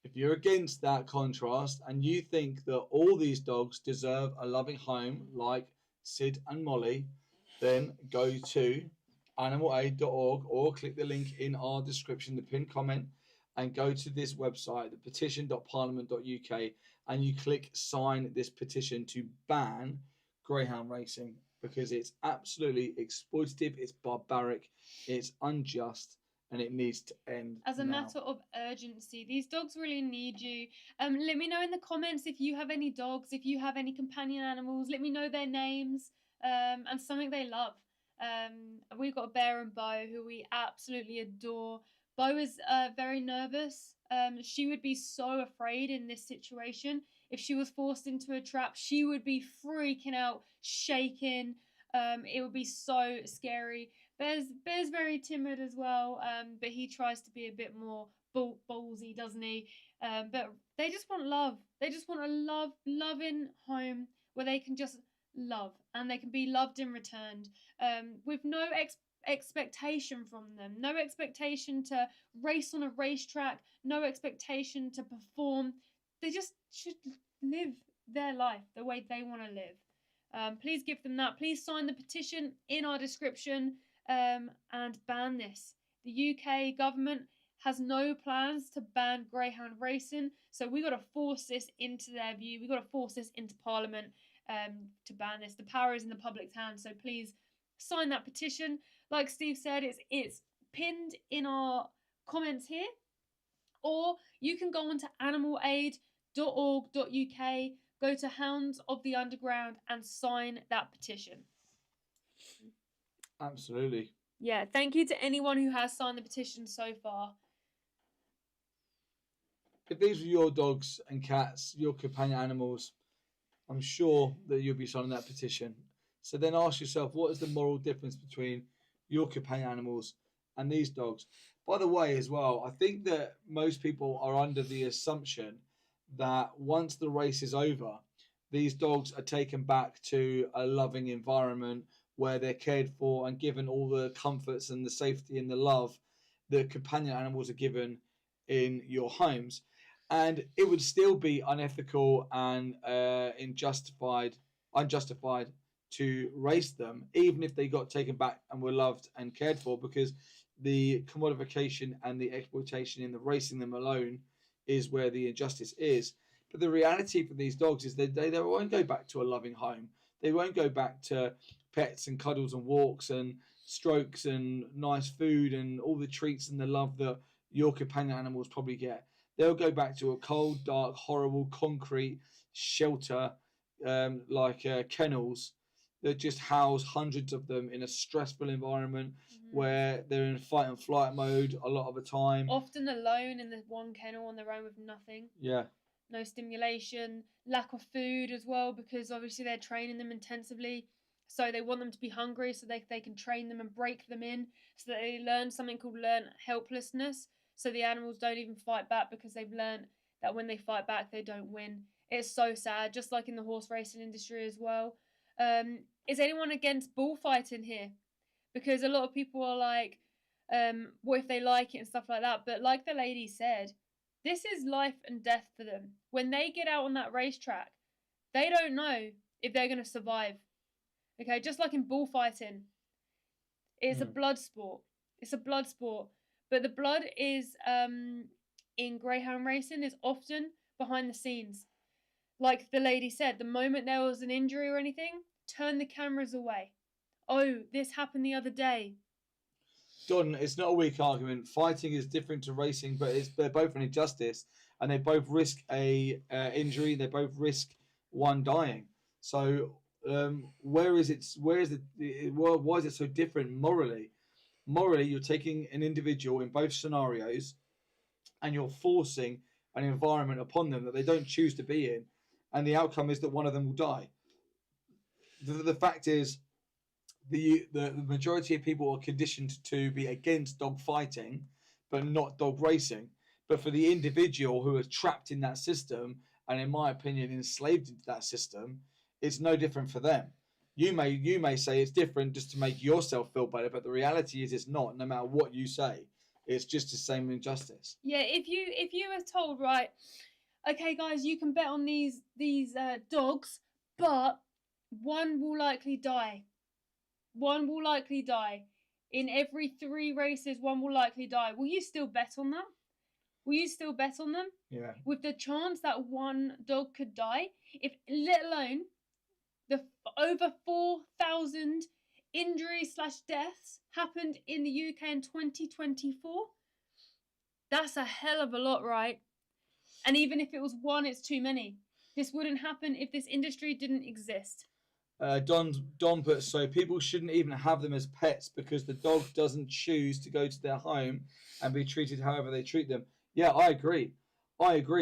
If you're against that contrast and you think that all these dogs deserve a loving home like Sid and Molly, then go to animalaid.org or click the link in our description, the pinned comment, and go to this website, the petition.parliament.uk, and you click sign this petition to ban greyhound racing, because it's absolutely exploitative, it's barbaric, it's unjust, and it needs to end As a now. matter of urgency, these dogs really need you. Let me know in the comments if you have any dogs, if you have any companion animals. Let me know their names and something they love. We've got Bear and Bo, who we absolutely adore. Bo is very nervous. She would be so afraid in this situation. If she was forced into a trap, she would be freaking out, shaking. It would be so scary. Bear's very timid as well, but he tries to be a bit more ballsy, doesn't he? But they just want love. They just want a loving home where they can just love and they can be loved in return, with no expectation from them, no expectation to race on a racetrack, no expectation to perform. They just should live their life the way they want to live. Please give them that. Please sign the petition in our description and ban this. The UK government has no plans to ban greyhound racing, so we got to force this into their view. We got to force this into Parliament to ban this. The power is in the public's hands, so please sign that petition. Like Steve said, it's pinned in our comments here, or you can go on to animalaid.org.uk, go to Hounds of the Underground and sign that petition. Absolutely. Yeah, thank you to anyone who has signed the petition so far. If these were your dogs and cats, your companion animals, I'm sure that you'll be signing that petition. So then ask yourself, what is the moral difference between your companion animals and these dogs? By the way, as well, I think that most people are under the assumption that once the race is over, these dogs are taken back to a loving environment where they're cared for and given all the comforts and the safety and the love that companion animals are given in your homes. And it would still be unethical and unjustified to race them, even if they got taken back and were loved and cared for, because the commodification and the exploitation in the racing them alone is where the injustice is. But the reality for these dogs is that they won't go back to a loving home. They won't go back to pets and cuddles and walks and strokes and nice food and all the treats and the love that your companion animals probably get. They'll go back to a cold, dark, horrible, concrete shelter like kennels that just house hundreds of them in a stressful environment where they're in fight and flight mode a lot of the time. Often alone in the one kennel on their own with nothing. Yeah. No stimulation, lack of food as well, because obviously they're training them intensively. So they want them to be hungry so they can train them and break them in so that they learn something called learned helplessness. So the animals don't even fight back because they've learned that when they fight back, they don't win. It's so sad, just like in the horse racing industry as well. Is anyone against bullfighting here? Because a lot of people are like, what if they like it and stuff like that? But like the lady said, this is life and death for them. When they get out on that racetrack, they don't know if they're going to survive. Okay, just like in bullfighting, it's a blood sport. It's a blood sport. But the blood is, in greyhound racing, is often behind the scenes. Like the lady said, the moment there was an injury or anything, turn the cameras away. Oh, this happened the other day. Don, it's not a weak argument. Fighting is different to racing, but they're both an injustice, and they both risk a injury. They both risk one dying. So why is it so different morally? Morally, you're taking an individual in both scenarios, and you're forcing an environment upon them that they don't choose to be in, and the outcome is that one of them will die. The fact is, the majority of people are conditioned to be against dog fighting, but not dog racing. But for the individual who is trapped in that system, and in my opinion enslaved into that system, it's no different for them. You may say it's different just to make yourself feel better, but the reality is it's not. No matter what you say, it's just the same injustice. Yeah, if you were told, right, okay, guys, you can bet on these dogs, but one will likely die. One will likely die. In every 3 races, one will likely die. Will you still bet on that? Will you still bet on them? Yeah. With the chance that one dog could die, if let alone the over 4,000 injuries/deaths happened in the UK in 2024, that's a hell of a lot, right? And even if it was one, it's too many. This wouldn't happen if this industry didn't exist. Don puts, so people shouldn't even have them as pets because the dog doesn't choose to go to their home and be treated however they treat them. Yeah, I agree.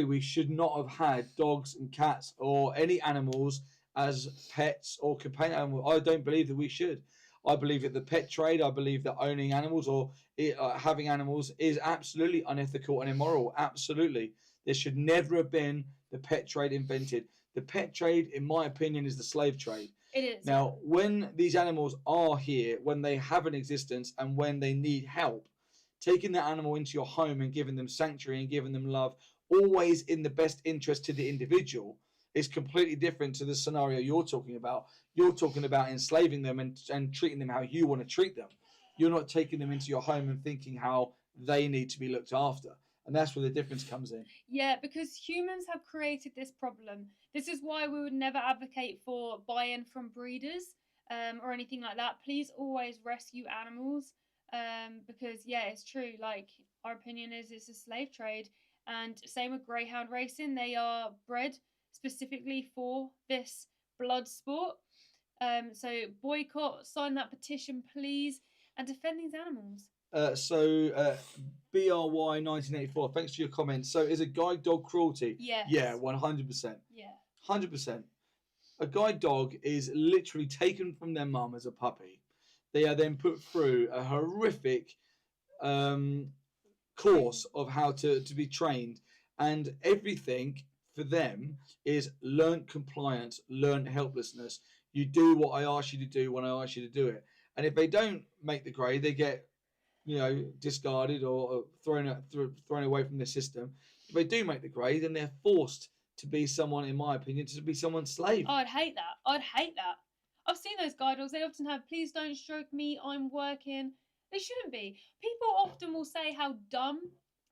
We should not have had dogs and cats or any animals as pets or companion animals. I don't believe that we should. I believe that the pet trade, I believe that owning animals or having animals is absolutely unethical and immoral. Absolutely. There should never have been the pet trade invented. The pet trade, in my opinion, is the slave trade. It is. Now, when these animals are here, when they have an existence and when they need help, taking that animal into your home and giving them sanctuary and giving them love, always in the best interest to the individual, is completely different to the scenario you're talking about. You're talking about enslaving them and treating them how you want to treat them. You're not taking them into your home and thinking how they need to be looked after. And that's where the difference comes in. Yeah, because humans have created this problem. This is why we would never advocate for buy-in from breeders or anything like that. Please always rescue animals because, yeah, it's true. Like, our opinion is it's a slave trade. And same with greyhound racing. They are bred specifically for this blood sport. So boycott, sign that petition, please, and defend these animals. BRY 1984, thanks for your comment. So is a guide dog cruelty? Yes. Yeah, 100%. Yeah. 100%. A guide dog is literally taken from their mum as a puppy. They are then put through a horrific course of how to be trained, and everything for them is learnt compliance, learnt helplessness. You do what I ask you to do when I ask you to do it, and if they don't make the grade, they get discarded or thrown away from the system. If they do make the grade, then they're forced to be someone, in my opinion, to be someone's slave. I'd hate that. I've seen those guide dogs. They often have, please don't stroke me, I'm working. They shouldn't be. People often will say how dumb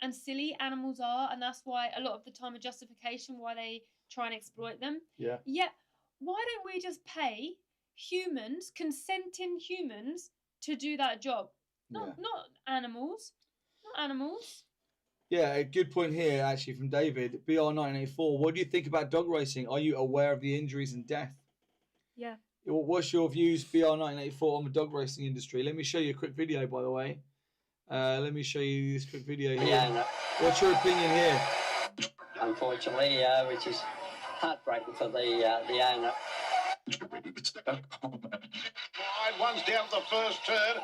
and silly animals are, and that's why a lot of the time a justification why they try and exploit them. Yeah. Yet, why don't we just pay humans, consenting humans, to do that job? Not animals. Not animals. Yeah, a good point here, actually, from David. BR1984, what do you think about dog racing? Are you aware of the injuries and death? Yeah. What's your views, BR1984, on the dog racing industry? Let me show you a quick video, by the way. Let me show you this quick video here. Yeah, What's your opinion here? Unfortunately, which is heartbreaking for the owner. It's a comment. Wide, one's down the first turn.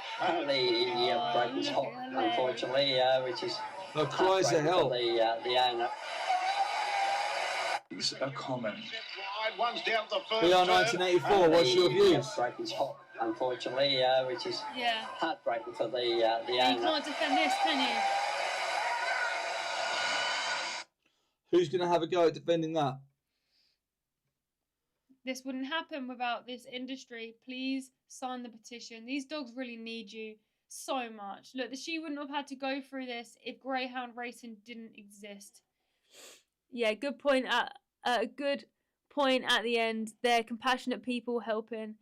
The break is hot, unfortunately, which is Cries of hell. for the owner. It's a comment. Wide, one's down the first BR1984, what's your views? The break is hot, unfortunately, which is Yeah. heartbreaking for the You owner. can't defend this, can you? Who's going to have a go at defending that? This wouldn't happen without this industry. Please sign the petition. These dogs really need you so much. Look, she wouldn't have had to go through this if Greyhound racing didn't exist. Yeah, good point. A good point at the end. They're compassionate people helping.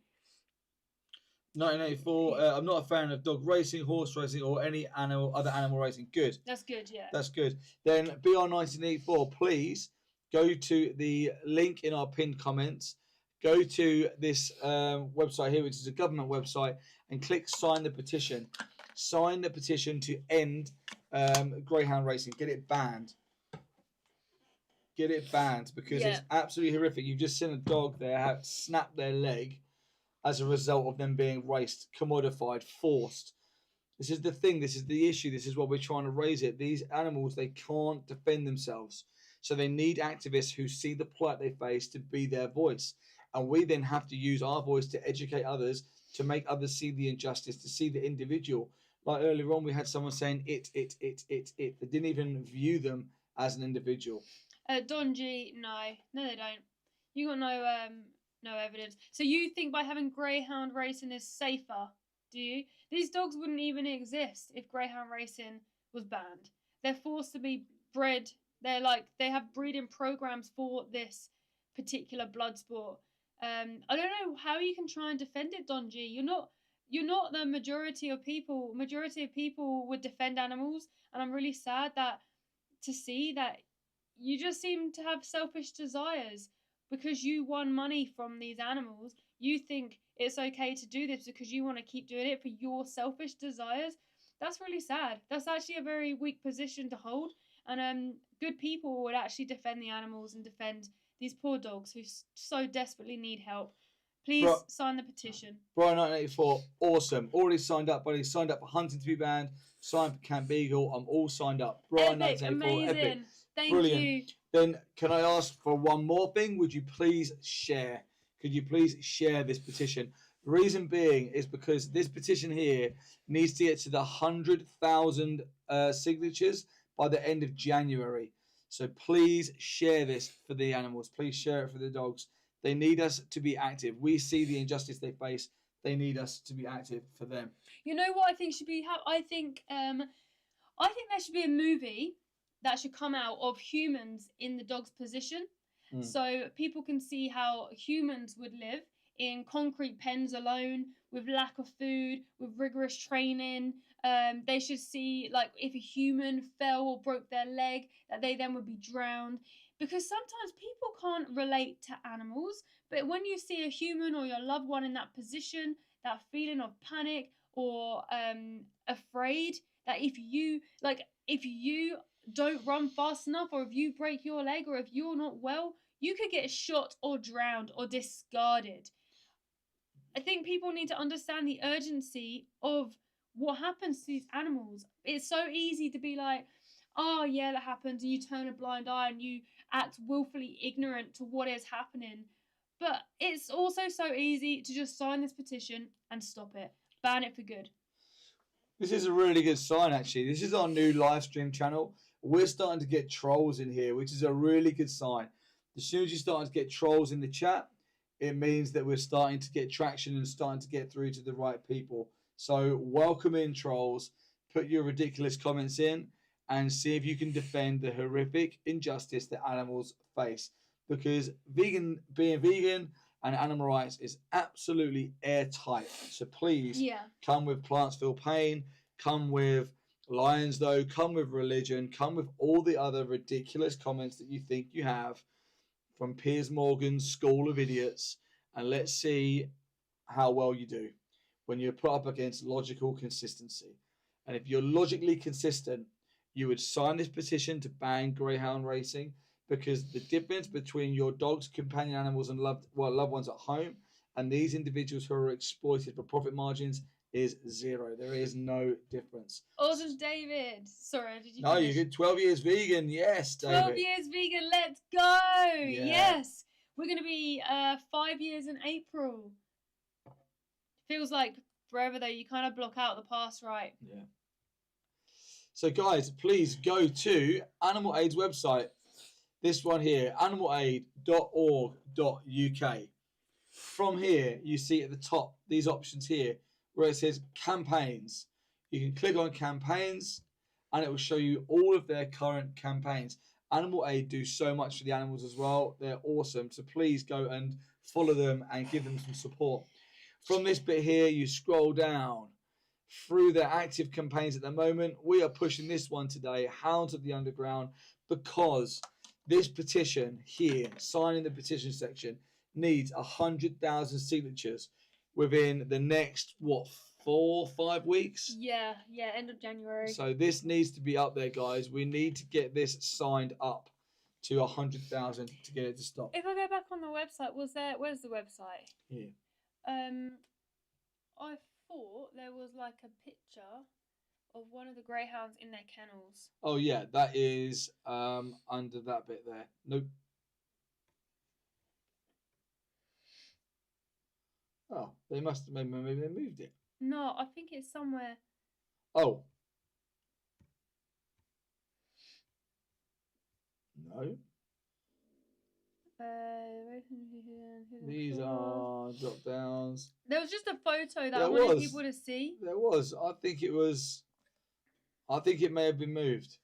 1984. I'm not a fan of dog racing, horse racing, or any other animal racing. Good. That's good. Yeah. That's good. Then BR1984, please go to the link in our pinned comments. Go to this website here, which is a government website, and click sign the petition. Sign the petition to end Greyhound racing. Get it banned. Get it banned because it's absolutely horrific. You've just seen a dog there have snapped their leg as a result of them being raced, commodified, forced. This is the thing. This is the issue. This is what we're trying to raise it. These animals, they can't defend themselves. So they need activists who see the plight they face to be their voice. And we then have to use our voice to educate others, to make others see the injustice, to see the individual. Like earlier on, we had someone saying it. They didn't even view them as an individual. Don G, no, they don't. You got no evidence. So you think by having Greyhound racing is safer, do you? These dogs wouldn't even exist if Greyhound racing was banned. They're forced to be bred. They have breeding programs for this particular blood sport. I don't know how you can try and defend it, Don G. You're not the majority of people. Majority of people would defend animals, and I'm really sad to see that you just seem to have selfish desires because you won money from these animals. You think it's okay to do this because you want to keep doing it for your selfish desires. That's really sad. That's actually a very weak position to hold, and good people would actually defend the animals and defend these poor dogs who so desperately need help. Please sign the petition. Brian 1984, awesome. Already signed up, buddy. Signed up for hunting to be banned. Signed for Camp Beagle. I'm all signed up. Brian 1984, amazing. epic. Thank Brilliant. you. Then can I ask for one more thing? Would you please share? Could you please share this petition? The reason being is because this petition here needs to get to the 100,000 signatures by the end of January. So please share this for the animals. Please share it for the dogs. They need us to be active. We see the injustice they face. They need us to be active for them. You know what I think should be? I think there should be a movie that should come out of humans in the dog's position, so people can see how humans would live in concrete pens alone, with lack of food, with rigorous training. They should see, like, if a human fell or broke their leg, that they then would be drowned. Because sometimes people can't relate to animals, but when you see a human or your loved one in that position, that feeling of panic or afraid, that if you don't run fast enough, or if you break your leg, or if you're not well, you could get shot or drowned or discarded. I think people need to understand the urgency of what happens to these animals. It's so easy to be like, oh yeah, that happens, and you turn a blind eye and you act willfully ignorant to what is happening. But it's also so easy to just sign this petition and stop it. Ban it for good. This is a really good sign, actually. This is our new live stream channel. We're starting to get trolls in here, which is a really good sign. As soon as you start to get trolls in the chat, it means that we're starting to get traction and starting to get through to the right people. So welcome in, trolls. Put your ridiculous comments in and see if you can defend the horrific injustice that animals face. Because being vegan and animal rights is absolutely airtight. So please come with Plants Feel Pain, come with Lions Though, come with religion, come with all the other ridiculous comments that you think you have from Piers Morgan's School of Idiots, and let's see how well you do when you're put up against logical consistency. And if you're logically consistent, you would sign this petition to ban greyhound racing, because the difference between your dog's companion animals and loved ones at home and these individuals who are exploited for profit margins is zero. There is no difference. Awesome, David. Sorry, did you? No, you get 12 years vegan. Yes, David. 12 years vegan. Let's go. Yeah. Yes, we're gonna be 5 years in April. Feels like forever though. You kind of block out the past, right? Yeah. So guys, please go to Animal Aid's website. This one here, animalaid.org.uk. From here, you see at the top these options here where it says campaigns. You can click on campaigns and it will show you all of their current campaigns. Animal Aid do so much for the animals as well. They're awesome. So please go and follow them and give them some support. From this bit here, you scroll down through their active campaigns at the moment. We are pushing this one today, Hounds of the Underground, because this petition here, signing the petition section, needs 100,000 signatures within the next, 4 or 5 weeks? Yeah, end of January. So this needs to be up there, guys. We need to get this signed up to 100,000 to get it to stop. If I go back on the website, where's the website? Here. I thought there was like a picture of one of the greyhounds in their kennels. Oh yeah, that is under that bit there. Nope. Oh, they must have maybe they moved it. No, I think it's somewhere. Oh. No. These are drop downs. There was just a photo that I wanted people to see. There was. I think it may have been moved.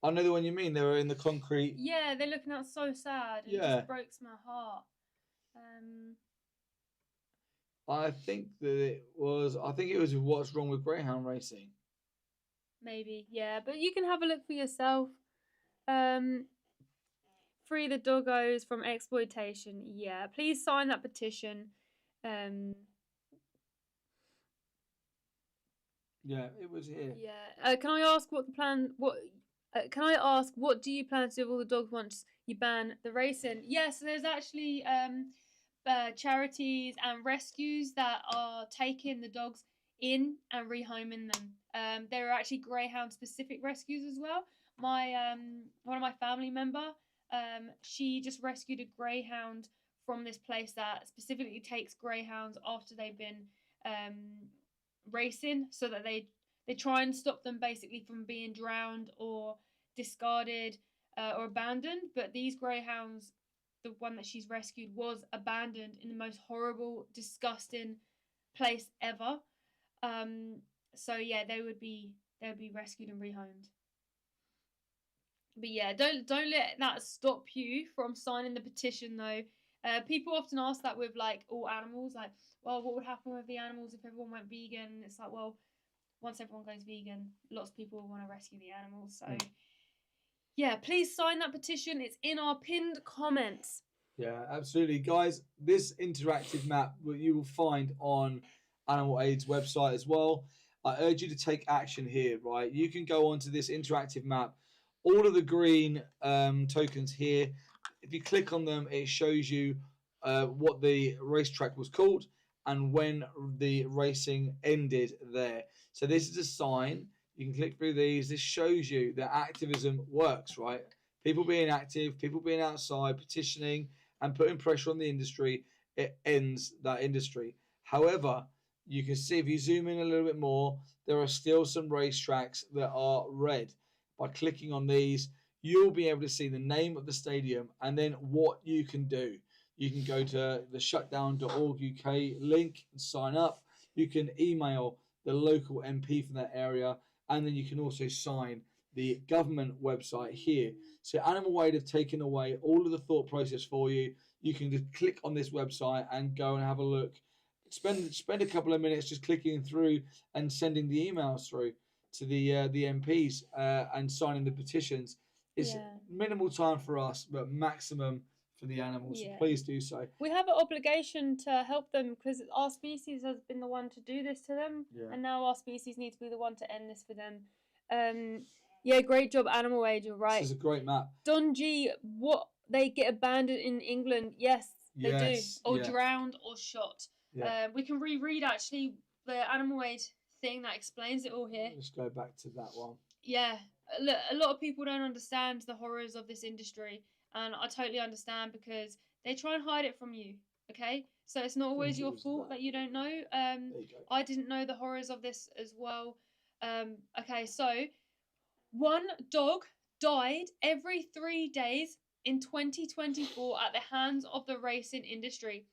I know the one you mean. They were in the concrete. Yeah, they're looking out so sad. It just breaks my heart. I think it was What's Wrong with Greyhound Racing. Maybe, yeah. But you can have a look for yourself. Free the doggos from exploitation. Yeah, please sign that petition. Yeah, it was here. Yeah. Can I ask what do you plan to do with all the dogs once you ban the racing? Yes, there's actually charities and rescues that are taking the dogs in and rehoming them. There are actually greyhound specific rescues as well. My one of my family member, she just rescued a greyhound from this place that specifically takes greyhounds after they've been racing, so that they try and stop them basically from being drowned or discarded or abandoned. But these greyhounds, the one that she's rescued, was abandoned in the most horrible, disgusting place ever. So yeah, they would be rescued and rehomed. But yeah, don't let that stop you from signing the petition though. People often ask that with like all animals, like, well, what would happen with the animals if everyone went vegan? And it's like, well, once everyone goes vegan, lots of people will want to rescue the animals. So yeah, please sign that petition. It's in our pinned comments. Yeah, absolutely. Guys, this interactive map you will find on Animal Aid's website as well. I urge you to take action here, right? You can go onto this interactive map all of the green tokens here, if you click on them, it shows you what the racetrack was called and when the racing ended there. So this is a sign. You can click through these. This shows you that activism works, right? People being active, people being outside, petitioning and putting pressure on the industry, it ends that industry. However, you can see if you zoom in a little bit more, there are still some racetracks that are red. By clicking on these, you'll be able to see the name of the stadium and then what you can do. You can go to the shutdown.org UK link and sign up. You can email the local MP from that area, and then you can also sign the government website here. So Animal Aid have taken away all of the thought process for you. You can just click on this website and go and have a look. Spend a couple of minutes just clicking through and sending the emails through to the MPs and signing the petitions. It's minimal time for us, but maximum for the animals. So please do so. We have an obligation to help them because our species has been the one to do this to them, and now our species need to be the one to end this for them. Yeah, great job, Animal Aid. You're right. This is a great map. Don G, what they get abandoned in England? Yes, they do, or drowned or shot. Yeah. We can reread actually the Animal Aid thing that explains it all here. Let's go back to that one. Yeah, look, a lot of people don't understand the horrors of this industry, and I totally understand because they try and hide it from you. Okay, so it's not always your fault that you don't know. There you go. I didn't know the horrors of this as well. Okay, so one dog died every 3 days in 2024 at the hands of the racing industry.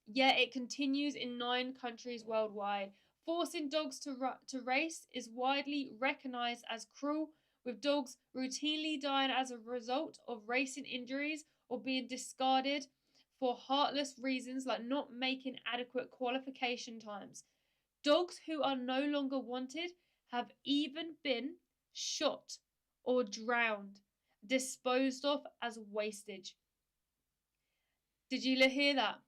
Yet it continues in 9 countries worldwide. Forcing dogs to race is widely recognised as cruel, with dogs routinely dying as a result of racing injuries or being discarded for heartless reasons like not making adequate qualification times. Dogs who are no longer wanted have even been shot or drowned, disposed of as wastage. Did you hear that?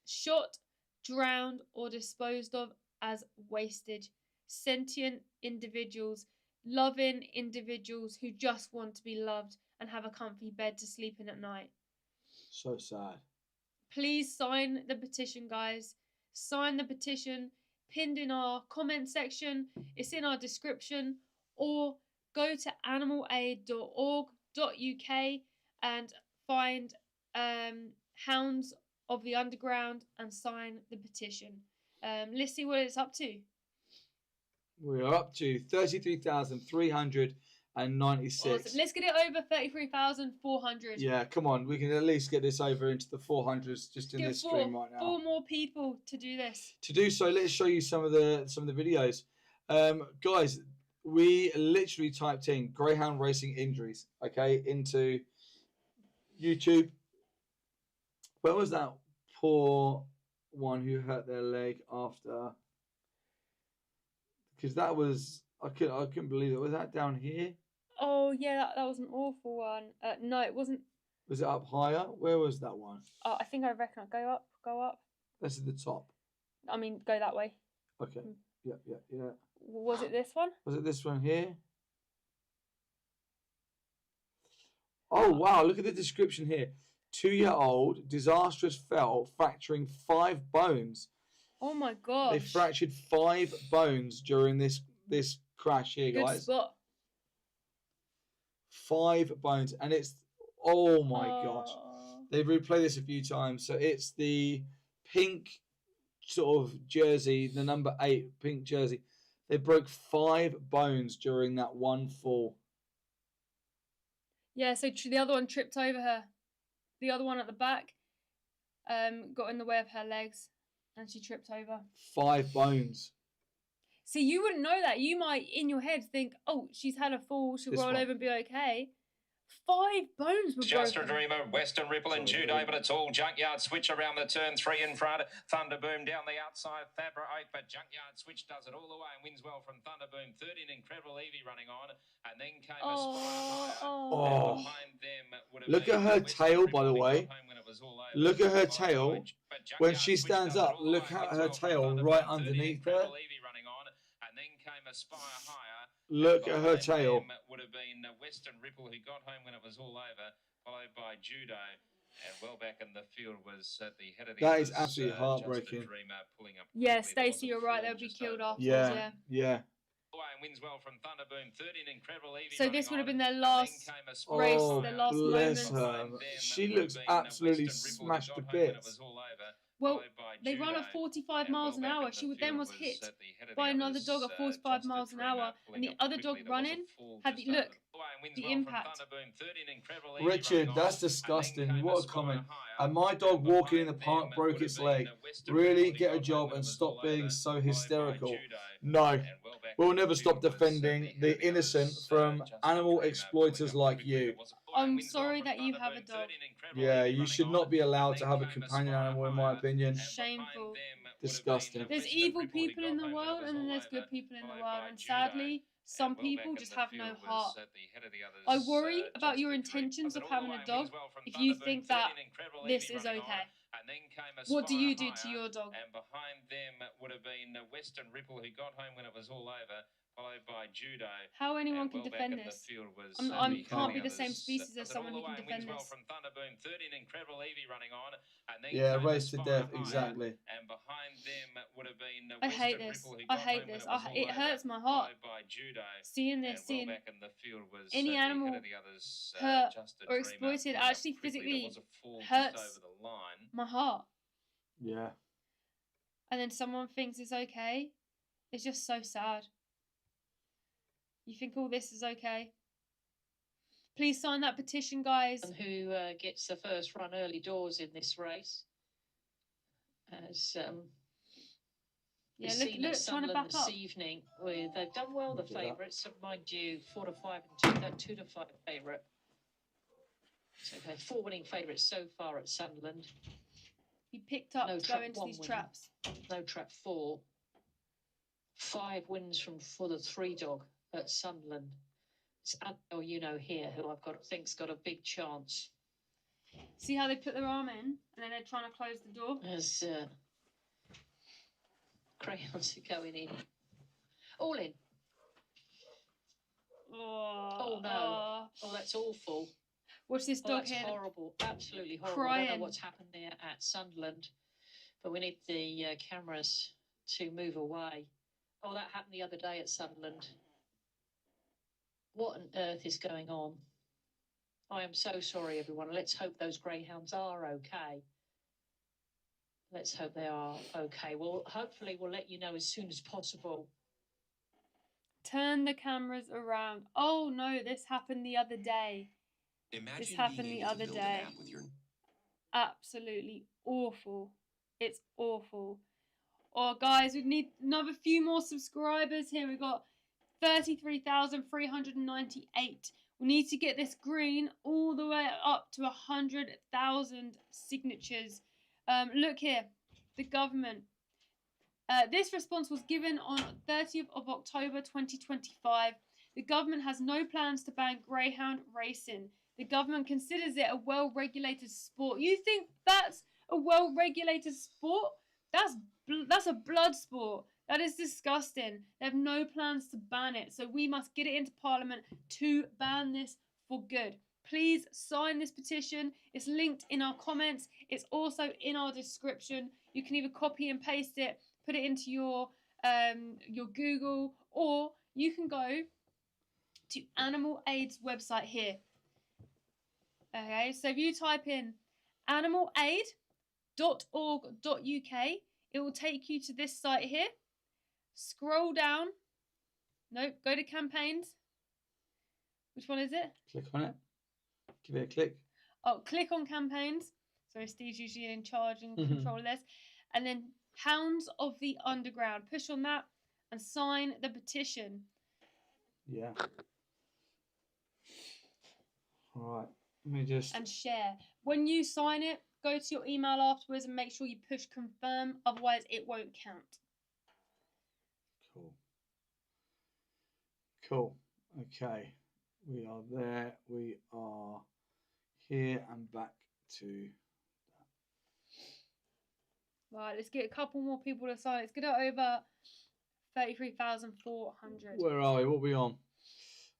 Shot, drowned, or disposed of as wastage. Sentient individuals, loving individuals who just want to be loved and have a comfy bed to sleep in at night. So sad. Please sign the petition, guys. Sign the petition, pinned in our comment section. It's in our description. Or go to animalaid.org.uk and find Hounds of the Underground and sign the petition. Let's see what it's up to. We are up to 33,396. Awesome. Let's get it over 33,400. Yeah, come on. We can at least get this over into the 400s just in this stream right now. 4 more people to do this. To do so, let's show you some of the videos. Guys, we literally typed in Greyhound racing injuries, okay, into YouTube. Where was that poor one who hurt their leg after? Because that was, I couldn't believe it. Was that down here? Oh yeah, that was an awful one. No, it wasn't. Was it up higher? Where was that one? I think I reckon I'll go up. This is the top. I mean, go that way. Okay. Yeah. Was it this one? Was it this one here? Oh wow! Look at the description here. 2-year-old disastrous fell, fracturing 5 bones. Oh my gosh! They fractured 5 bones during this crash here, guys. Good spot. 5 bones, and it's my gosh. They've replayed this a few times. So it's the pink sort of jersey, the number 8 pink jersey. They broke 5 bones during that one fall. Yeah, so the other one tripped over her. The other one at the back got in the way of her legs and she tripped over. 5 bones. See, you wouldn't know that. You might, in your head, think, oh, she's had a fall, she'll roll over and be okay. 5 bones were Just broken. a Dreamer, Western Ripple and Jude over to Tall. Junkyard Switch around the turn, 3 in front. Thunderboom down the outside. Fabra Oak, but Junkyard Switch does it all the way and wins well from Thunderboom. 3rd in Incredible Evie running on. And then came Look at her tail, by the way. Look at her tail. When she stands up, look at her tail right underneath her. And then came Aspire Higher. Look at her Behind tail. them would have been Western Ripple, who got home when it was all over, followed by Judo. And well back in the field was at the head of the That is others, absolutely heartbreaking. Just a Dreamer pulling up Yeah, quickly. There was Stacey, a you're right. fall They'll be just killed over the afterwards. Yeah, Yeah. yeah. Away and wins well from Thunderboom. 13 Incredible Evie So this running would have on, been their and last then came a race, Oh, their last bless moments. her. Behind them She would have looks been absolutely Western Ripple, who smashed got to home when it bits. was all over, Well, followed by they run Judo. at 45 And miles well an back hour. in She the then field was hit at the head of by the another others, dog at 45 just a miles an Dreamer hour, pulling and the up other quickly. dog There was a running fall had just the over look, away and wins the well from impact. Thunderboom. 13 Incredible Evie Richard, running on, that's and then disgusting. came a What a spot comment. higher. And my dog And walking in the behind park them broke would have its been leg. Western Really Ripple, who get a got home job when and it was stop all being over, so followed by hysterical. Judo. No, And well back we'll in the never stop field was at the defending head of the the innocent others, from just a animal Dreamer exploiters pulling up like quickly. you. There was a I'm wins well sorry from that you have a Thunderboom. dog. 13 Incredible Yeah, Evie you running should on, not be allowed and to then have a came companion spot animal, in my higher, opinion. and Shameful. behind them would have Disgusting. been There's Western evil Ripple, who people got in the home when it world, was and then all there's over, good people in the followed world. by And Judo. sadly, some And well people back in just the have no field was heart. at the head of the others, I worry about just your a intentions Dreamer. of having Away a and dog wins well from if you Thunderboom. think 13 that Incredible this Evie is running on, okay. and then came a What do spot you do to higher, your dog? and behind them would have been Western Ripple, who got home when it was all over, followed by Judo. How anyone And can well back defend in the this? field was I'm, at I'm the head can't of be the the same others, species as does it someone all who can away and wins defend well this. from Thunderboom. 13 Incredible Evie running on, and then Yeah, came a race to spot death, higher, exactly. and behind them would have been I hate Western this. Ripple, who I got hate home when this. it was all It over, hurts my heart. followed by Judo. Seeing And this, well seeing back in the field was any at the head animal of the others, hurt just a or Dreamer exploited pulling up actually quickly. There physically was a fall just hurts over the line. my heart. Yeah. And then someone thinks it's okay. It's just so sad. You think all this is okay? Please sign that petition, guys. And who gets the first run early doors in this race? As Yeah, we've look, seen look, at trying to Sunderland back this up. evening, where they've done well, the Look at that. favourites. Mind you, 4 to 5 and 2, that 2 to 5 favourite. So they've 4 winning favourites so far at Sunderland. He picked up No to go trap into one these winner. traps. No trap 4. 5 wins for the 3 dog at Sunderland. It's Adele, you know, here, who think's got a big chance. See how they put their arm in, and then they're trying to close the door. As Greyhounds are going in. All in. Oh, no. Oh, that's awful. Watch this Oh, dog that's here. horrible. Absolutely horrible. I don't Crying. know what's happened there at Sunderland, but we need the cameras to move away. Oh, that happened the other day at Sunderland. What on earth is going on? I am so sorry, everyone. Let's hope those greyhounds are okay. Let's hope they are okay. Well, hopefully we'll let you know as soon as possible. Turn the cameras around. Oh no, this happened the other day. This happened the other day. Absolutely awful. It's awful. Oh, guys, we need another few more subscribers here. We've got 33,398. We need to get this green all the way up to 100,000 signatures. Look here, the government. This response was given on 30th of October 2025. The government has no plans to ban greyhound racing. The government considers it a well-regulated sport. You think that's a well-regulated sport? That's a blood sport. That is disgusting. They have no plans to ban it. So we must get it into Parliament to ban this for good. Please sign this petition. It's linked in our comments. It's also in our description. You can either copy and paste it, put it into your Google, or you can go to Animal Aid's website here. Okay, so if you type in animalaid.org.uk, it will take you to this site here. Scroll down. Nope, go to campaigns. Which one is it? Click on it. Give it a click. Oh, click on campaigns. Sorry, Steve's usually in charge and control of this. And then Hounds of the Underground. Push on that and sign the petition. Yeah. All right. Let me just. And share. When you sign it, go to your email afterwards and make sure you push confirm. Otherwise, it won't count. Cool. Cool. Okay. We are there. We are here and back to that. Right, let's get a couple more people to sign. Let's get it over 33,400. Where are we? What are we on?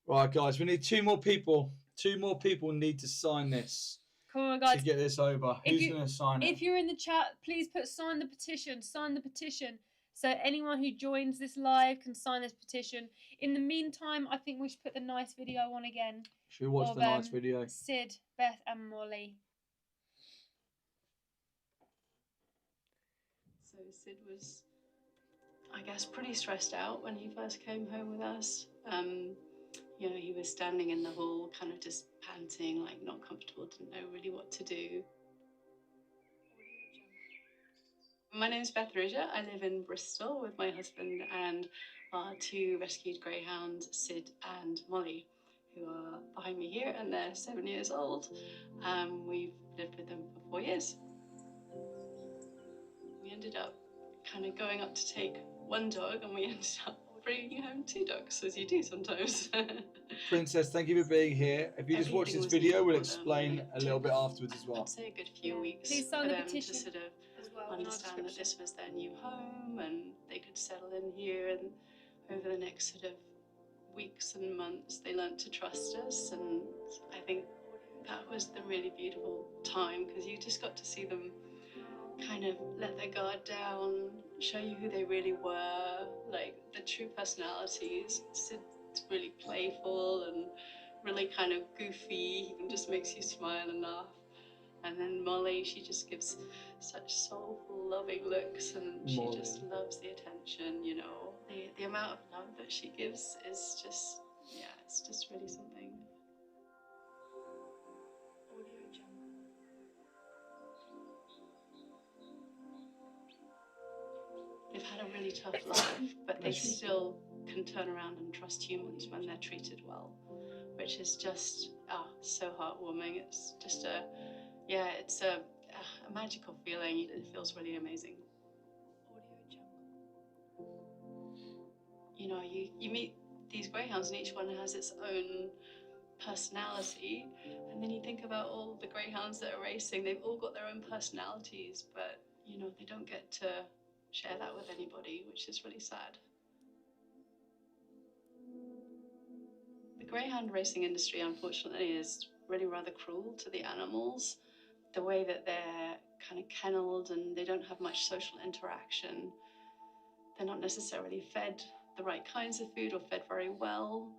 Right, guys, we need 2 more people. 2 more people need to sign this Come on, guys. to get this over. If Who's going to sign it? If you're in the chat, please put sign the petition. Sign the petition. So anyone who joins this live can sign this petition. In the meantime, I think we should put the nice video on again. Should we watch of, the nice video? Sid, Beth, and Molly. So Sid was, I guess, pretty stressed out when he first came home with us. You know, he was standing in the hall, kind of just panting, like not comfortable, didn't know really what to do. My name's Beth Ridger. I live in Bristol with my husband and our 2 rescued greyhounds, Sid and Molly, who are behind me here, and they're 7 years old. We've lived with them for 4 years. We ended up kind of going up to take 1 dog, and we ended up bringing home 2 dogs, as you do sometimes. Princess, thank you for being here. If you just watch this video, we'll explain a little bit afterwards as well. I'd say a good few weeks Please for sign the them petition to sort of as well. understand that this was their new home and they could settle in here, and over the next sort of weeks and months they learnt to trust us, and I think that was the really beautiful time, because you just got to see them kind of let their guard down, show you who they really were, like the true personalities. Sid's really playful and really kind of goofy, even just makes you smile and laugh. And then Molly, she just gives such soulful, loving looks, and she just loves the attention, you know. The amount of love that she gives is just, yeah, it's just really something. They've had a really tough life, but they still can turn around and trust humans when they're treated well, which is just so heartwarming. It's just it's a magical feeling. It feels really amazing. You know, you meet these greyhounds and each one has its own personality, and then you think about all the greyhounds that are racing. They've all got their own personalities, but you know, they don't get to share that with anybody, which is really sad. The greyhound racing industry, unfortunately, is really rather cruel to the animals. The way that they're kind of kennelled and they don't have much social interaction. They're not necessarily fed the right kinds of food or fed very well.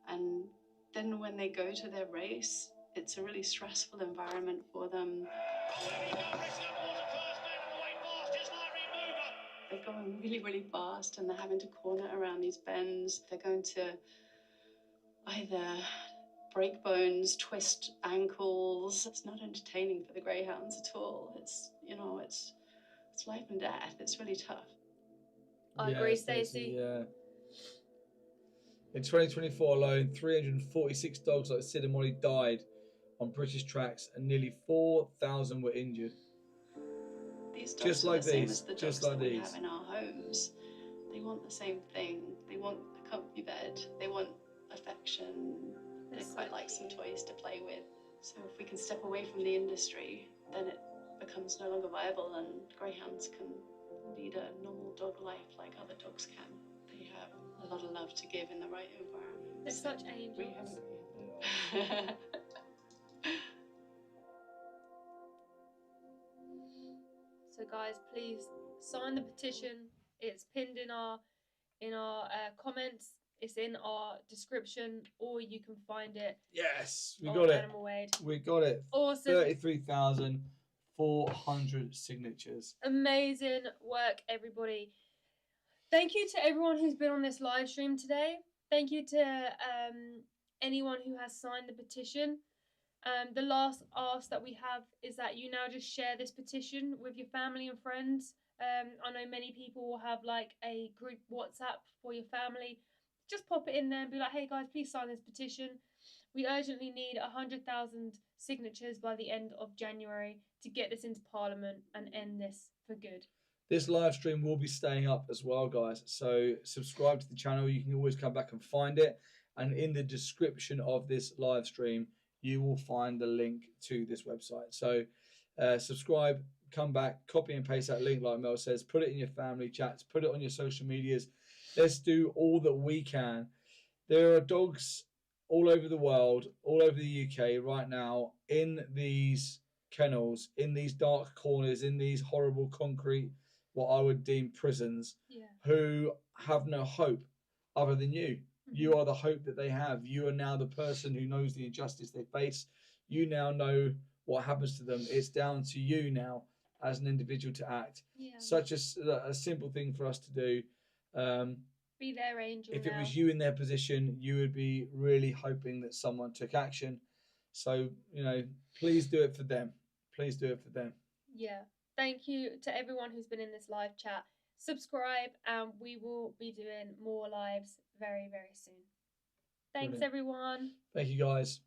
And then when they go to their race, it's a really stressful environment for them. They're going really, really fast, and they're having to corner around these bends. They're going to either break bones, twist ankles. It's not entertaining for the greyhounds at all. It's, you know, it's life and death. It's really tough. I agree, Stacey. Yeah. In 2024 alone, 346 dogs like Sid and Molly died on British tracks, and nearly 4,000 were injured. These dogs Just are like the same these, as the just dogs like that we these. have in our homes. They want the same thing. They want a comfy bed. They want affection. They quite like some toys to play with. So if we can step away from the industry, then it becomes no longer viable, and greyhounds can lead a normal dog life like other dogs can. They have a lot of love to give in the right environment. They're such angels. So guys, please sign the petition. It's pinned in our comments. It's in our description, or you can find it. Yes, we on got it. Animal Aid. We got it. Awesome. 33,400 signatures. Amazing work, everybody. Thank you to everyone who's been on this live stream today. Thank you to anyone who has signed the petition. The last ask that we have is that you now just share this petition with your family and friends. I know many people will have like a group WhatsApp for your family. Just pop it in there and be like, hey guys, please sign this petition. We urgently need 100,000 signatures by the end of January to get this into Parliament and end this for good. This live stream will be staying up as well, guys. So subscribe to the channel. You can always come back and find it. And in the description of this live stream, you will find the link to this website. So subscribe, come back, copy and paste that link like Mel says, put it in your family chats, put it on your social medias. Let's do all that we can. There are dogs all over the world, all over the UK right now, in these kennels, in these dark corners, in these horrible concrete, what I would deem prisons, who have no hope other than you. You are the hope that they have. You are now the person who knows the injustice they face. You now know what happens to them. It's down to you now as an individual to act. Such a simple thing for us to do. Be their angel. If it was you in their position, you would be really hoping that someone took action. So, you know, please do it for them. Please do it for them. Yeah. Thank you to everyone who's been in this live chat. Subscribe, and we will be doing more lives very, very soon. Thanks, Brilliant. everyone. Thank you, guys.